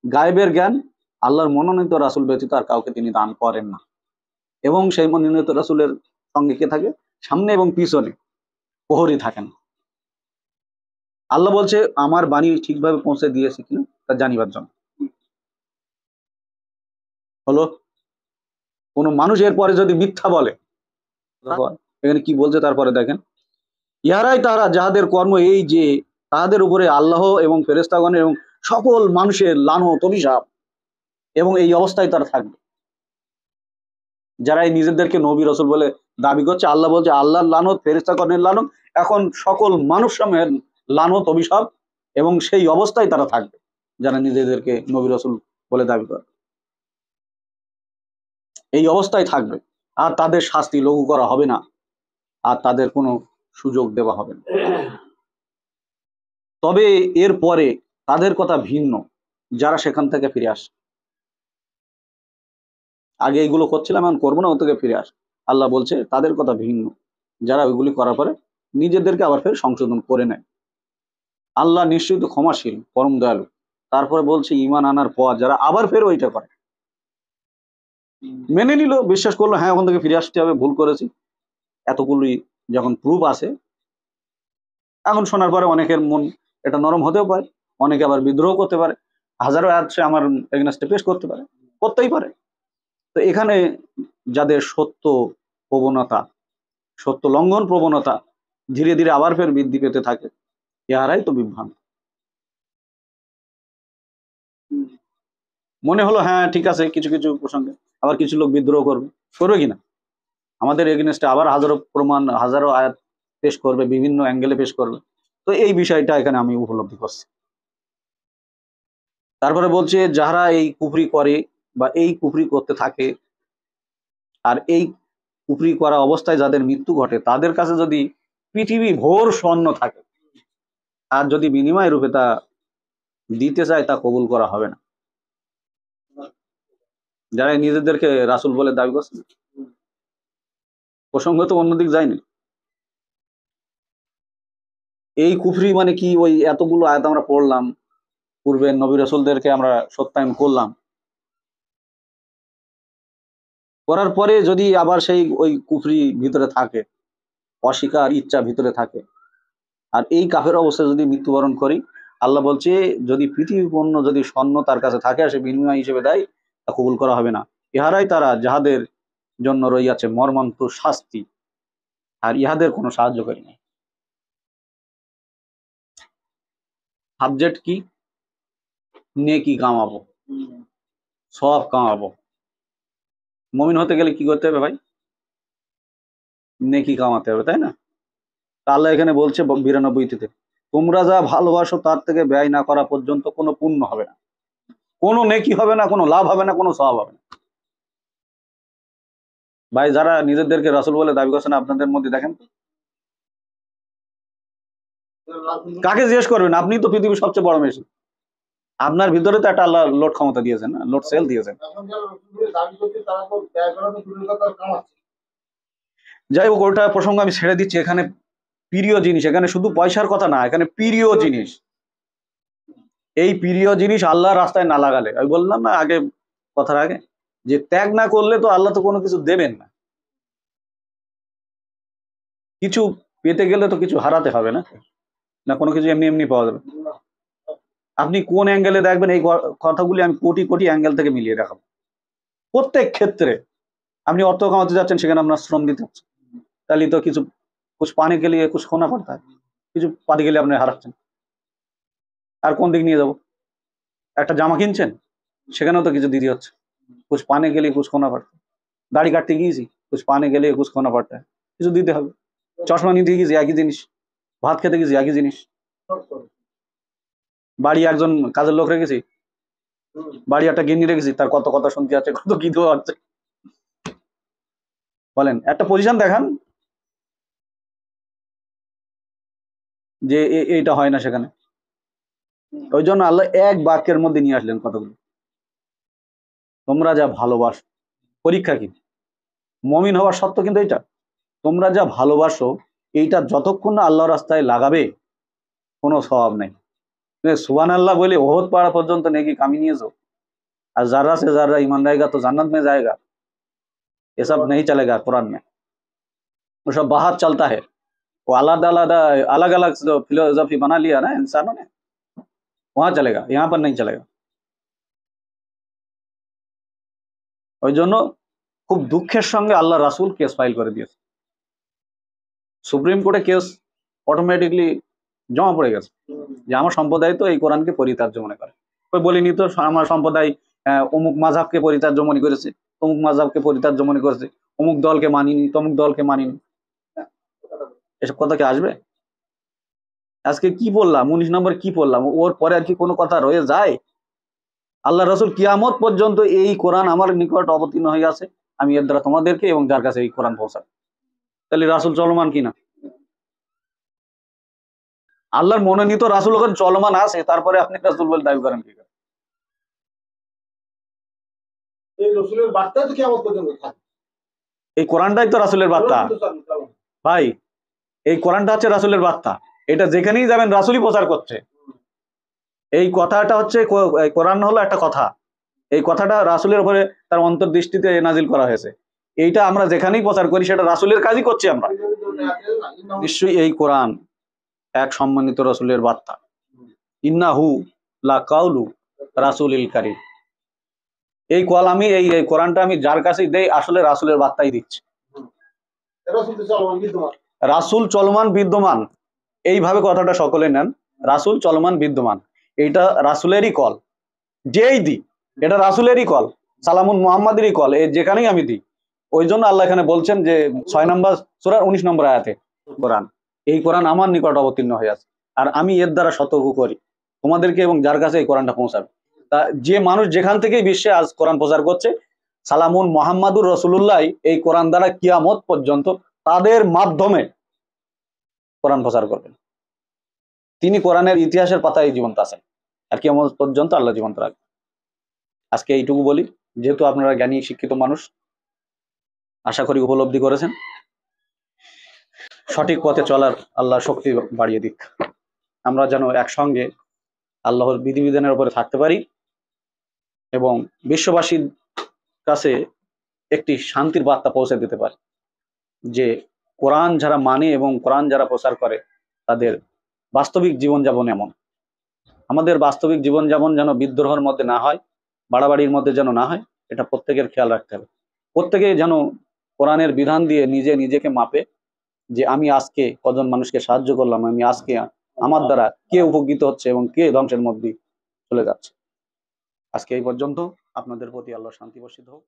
গায়েবের জ্ঞান আল্লাহর মনোনীত রাসূল ব্যতীত আর কাউকে তিনি দান করেন না। এবং সেই মনোনীত রাসূলের সঙ্গে কে থাকে? সামনে এবং পিছনে প্রহরী থাকেন। আল্লাহ বলছে আমার বাণী ঠিকভাবে পৌঁছে দিয়েছে কিনা তা জানিবার জন্য। হলো, কোন মানুষ এর পরে যদি মিথ্যা বলে, এখানে কি বলছে তারপরে দেখেন, ইহারাই তারা যাহাদের কর্ম এই যে তাহাদের উপরে আল্লাহ এবং ফেরেশতাগণের এবং সকল মানুষের লানত অভিশাপ, এবং এই অবস্থায় তারা থাকবে। যারা এই নিজেদেরকে নবী রাসূল বলে দাবি করছে, আল্লাহ বলছে আল্লাহর লানত, ফেরেশতাগণের লানত, এখন সকল মানুষ সমূহের লানত অভিশাপ, এবং সেই অবস্থায় তারা থাকবে যারা নিজেদেরকে নবী রাসূল বলে দাবি করে। এই অবস্থায় থাকবে, আর তাদের শাস্তি লঘু করা হবে না, আর তাদের কোনো সুযোগ দেওয়া হবে না। তবে এর পরে তাদের কথা ভিন্ন, যারা সেখান থেকে ফিরে আসে। আগে এইগুলো করছিলাম, এখন করবো না, ও থেকে ফিরে আসে। আল্লাহ বলছে তাদের কথা ভিন্ন, যারা ওইগুলি করার পরে নিজেদেরকে আবার ফের সংশোধন করে নেয়। আল্লাহ নিশ্চয়ই তো ক্ষমাশীল, পরম দয়ালু। তারপরে বলছে ঈমান আনার পর যারা আবার ফের ওইটা করে, মেনে নিল, বিশ্বাস করলো, হ্যাঁ ওখান থেকে ফিরে আসতে হবে, ভুল করেছি, এতগুলি যখন প্রুফ আছে, এখন শোনার পরে অনেকের মন এটা নরম হতেও পারে, অনেকে আবার বিদ্রোহ করতে পারে, হাজারো আছে আমার এগেনস্টে পেশ করতে পারে, করতেই পারে। তো এখানে যাদের সত্য প্রবণতা, সত্য লঙ্ঘন প্রবণতা ধীরে ধীরে আবার ফের বৃদ্ধি পেতে থাকে, ইহারাই তো বিভ্রান্ত। মনে হলো হ্যাঁ ঠিক আছে, কিছু কিছু প্রসঙ্গে আবার কিছু লোক বিদ্রোহ করবে, করবে কিনা, আমাদের এগেনস্টে আবার হাজারো প্রমাণ, হাজারো আয়াত পেশ করবে, বিভিন্ন অ্যাঙ্গেলে পেশ করবে। তো এই বিষয়টা এখানে আমি উপলব্ধি করছি। তারপরে বলছে যারা এই কুফরি করে বা এই কুফরি করতে থাকে, আর এই কুফরি করা অবস্থায় যাদের মৃত্যু ঘটে, তাদের কাছে যদি পৃথিবী ভোর স্বর্ণ থাকে, আর যদি বিনিময় রূপে তা দিতে চায়, তা কবুল করা হবে না। যারা নিজেদেরকে রাসূল বলে দাবি করছে। প্রসঙ্গ তো অন্যদিক যায়নি। এই কুফরি মানে কি, ওই এতগুলো আয়াত আমরা পড়লাম, পূর্বের নবী রাসূলদেরকে আমরা সত্যায়ন করলাম, করার পরে যদি আবার সেই ওই কুফরি ভিতরে থাকে, অস্বীকার ইচ্ছা ভিতরে থাকে, আর এই কাফের অবস্থায় যদি মৃত্যুবরণ করি, আল্লাহ বলছে যদি পৃথিবী পণ্য যদি স্বর্ণ তার কাছে থাকে আর সে বিনিময় হিসেবে দেয়, তা কবুল করা হবে না। ইহারাই তারা যাহাদের জন্য রইয়াছে মর্মান্তুদ শাস্তি, আর ইহাদের কোনো সাহায্যকারী নেই। সাবজেক্ট কি? নেকি কামাবো, সওয়াব কামাবো। মুমিন হতে গেলে কি করতে হবে ভাই? নেকি কামাতে হবে, তাই না? তা আল্লাহ এখানে বলছে 92তে, তোমরা যা ভালোবাসো তার থেকে ব্যয় না করা পর্যন্ত কোনো পুণ্য হবে না, কোনো নেকি হবে না, কোনো লাভ হবে না, কোনো সওয়াব হবে না। ভাই যারা নিজেদেরকে রাসূল বলে দাবি করছেন আপনাদের মধ্যে দেখেন তো, কাকে জিজ্ঞেস করবেন? আপনি তো পৃথিবীর সবচেয়ে বড় মেশিন, আপনার ভিতরে তো একটা আল্লাহ লোড ক্ষমতা দিয়েছেন, না লোড সেল দিয়েছেন। যাই হোক, ওটা প্রসঙ্গ আমি ছেড়ে দিচ্ছি। এখানে প্রিয় জিনিস, এখানে শুধু পয়সার কথা না, এখানে প্রিয় জিনিস। এই প্রিয় জিনিস আল্লাহর রাস্তায় না লাগালে, আমি বললাম না আগে, কথার আগে, যে ত্যাগ না করলে তো আল্লাহ তো কোনো কিছু দেবেন না। কিছু পেতে গেলে তো কিছু হারাতে হবে, না না কোনো কিছু এমনি এমনি পাওয়া যাবে। আপনি কোন অ্যাঙ্গেলে দেখবেন, এই কথাগুলি আমি কোটি কোটি অ্যাঙ্গেল থেকে মিলিয়ে দেখাবো। প্রত্যেক ক্ষেত্রে আপনি অর্থ কামাতে যাচ্ছেন, সেখানে আপনার শ্রম দিতে হচ্ছে, তাহলে তো কিছু কুছ পানে গেলে কুছ খোনা পড়তা হয়, কিছু পাতে গেলে আপনি হারাচ্ছেন। আর কোন দিক নিয়ে যাব? একটা জামা কিনছেন, সেখানেও তো কিছু দিতে হচ্ছে, কুছ পানে গেলে কুছ খোনা পড়তা। দাড়ি কাটতে গিয়েছি, কুছ পানে গেলে কুছ খোনা পড়তা হয়, কিছু দিতে হবে। চশমা নিতে গিয়েছি, একই জিনিস। ভাত খেতে গেছি, একই জিনিস। বাড়ি একজন কাজের লোক রেখেছি, বাড়ি একটা গিন্নি রেখেছি, তার কত কথা শুনতে আছে, কত কি দেওয়া হচ্ছে। বলেন, একটা পজিশন দেখান যে এইটা হয় না সেখানে। ওই জন্য আল্লাহ এক বাক্যের মধ্যে নিয়ে আসলেন কতগুলো, তোমরা যা ভালোবাসো। পরীক্ষা কি? মমিন হওয়ার সত্য কিন্তু এটা, তোমরা যা ভালোবাসো এইটা যতক্ষণ না আল্লাহ রাস্তায় লাগাবে, কোনো স্বভাব নেই। সুবহানাল্লাহ বলে ওহদ পাড়া পর্যন্ত নেকি কামিয়ে নিয়েছো, আর जर्रा से जर्रा ईमान रहेगा तो जन्नत में जाएगा, ये सब नहीं चलेगा कुरान में। वो सब बाहर चलता है, वो अलग अलग अलग अलग फिलोसफी बना लिया ना इंसानों ने, वहां चलेगा, यहाँ पर नहीं चलेगा। ওই জন্য খুব দুঃখের সঙ্গে আল্লাহ রাসূল কেস ফাইল করে দিয়েছে, সুপ্রিম কোর্টে কেস অটোমেটিকলি জমা পড়ে গেছে, যে আমার সম্প্রদায় তো এই কোরআনকে পরিত্যাজ্য মনে করে। ওই বলিনি তো আমার সম্প্রদায় অমুক মাযহাবকে পরিত্যাজ্য মনে করেছে, অমুক মাযহাবকে পরিত্যাজ্য মনে করেছে, অমুক দলকে মানিনি, তমুক দলকে মানিনি। এসব কথা কি আসবে? আজকে কি বললাম, 19 নম্বর কি বললাম, ওর পরে আর কি কোনো কথা রয়ে যায়? আল্লাহ রাসূল কিয়ামত পর্যন্ত এই কোরআন আমার নিকট অবতীর্ণ হয়ে আছে, আমি এর দ্বারা তোমাদেরকে এবং যার কাছে এই কোরআন পৌঁছাবে। তাহলে রাসূল চলমান কিনা? আল্লাহর মনোনীত রাসূল যখন চলমান আছে, তারপরে আপনি রাসূল বলে দাবি করেন কি করে? এই রাসূলের বার্তা তো কিয়ামত পর্যন্ত থাকবে, এই কোরআনটাই তো রাসূলের বার্তা ভাই। এই কোরআনটা হচ্ছে রাসূলের বার্তা, এটা যেখানেই যাবেন রাসূলই প্রচার করছে। এই কথাটা হচ্ছে, কোরআন হলো একটা কথা, এই কথাটা রাসূলের উপরে তার অন্তর্দৃষ্টিতে নাজিল করা হয়েছে। এইটা আমরা যেখানেই প্রচার করি সেটা রাসূলের কাজই করছি আমরা। নিশ্চয়ই এই কোরআন এক সম্মানিত রাসূলের বার্তা। ইন্নাহু লাকাউলু রাসূলিল কারীম। এই কল আমি এই কোরআনটা আমি যার কাছেই দেই, আসলে রাসূলের বার্তাই দিচ্ছি। রাসূল চলমান বিদ্যমান, এইভাবে কথাটা সকলে নেন, রাসূল চলমান বিদ্যমান, এইটা রাসূলেরই কল, যেই দিই এটা রাসূলেরই কল, সালামুন মুহাম্মাদেরই কল, যেখানেই আমি দিই। ওই জন্য আল্লাহ এখানে বলছেন যে 6 নম্বর সূরার 19 নম্বর আয়াতে, কোরআন, এই কোরআন আমার নিকট অবতীর্ণ হয়ে আছে, আর আমি এর দ্বারা সতর্ক করি তোমাদেরকে এবং যার কাছে এই কোরআনটা পৌঁছাবে। তা যে মানুষ যেখান থেকেই বিশ্বে আজ কোরআন প্রচার করছে, সালামুন মুহাম্মাদুর রাসূলুল্লাহ এই কোরআন দ্বারা কিয়ামত পর্যন্ত তাদের মাধ্যমে কোরআন প্রচার করবেন। তিনি কোরআনের ইতিহাসের পাতায় জীবন্ত আছেন, আর কিয়ামত পর্যন্ত আল্লাহ জীবন্ত রাখবেন। আজকে এইটুকু বলি। যেহেতু আপনারা জ্ঞানী শিক্ষিত মানুষ, আশা করি উপলব্ধি করেছেন। সঠিক পথে চলার আল্লাহ শক্তি বাড়িয়ে দিক। আমরা যেন একসঙ্গে আল্লাহর বিধিবিধানের উপরে থাকতে পারি এবং বিশ্ববাসীর কাছে একটি শান্তির বার্তা পৌঁছে দিতে পারি যে কোরআন যারা মানে এবং কোরআন যারা প্রচার করে তাদের বাস্তবিক জীবনযাপন এমন। আমাদের বাস্তবিক জীবনযাপন যেন বিদ্রোহের মধ্যে না হয়, বাড়াবাড়ির মধ্যে যেন না হয়, এটা প্রত্যেকের খেয়াল রাখতে হবে। প্রত্যেকে যেন কোরআনের বিধান দিয়ে নিজেকে মাপে যে আমি আজকে কজন মানুষকে সাহায্য করলাম, আমি আজকে আমার দ্বারা কে উপকৃত হচ্ছে এবং কে ধ্বংসের মধ্যে চলে যাচ্ছে। আজকে এই পর্যন্ত। আপনাদের প্রতি আল্লাহ শান্তি বর্ষিত হোক।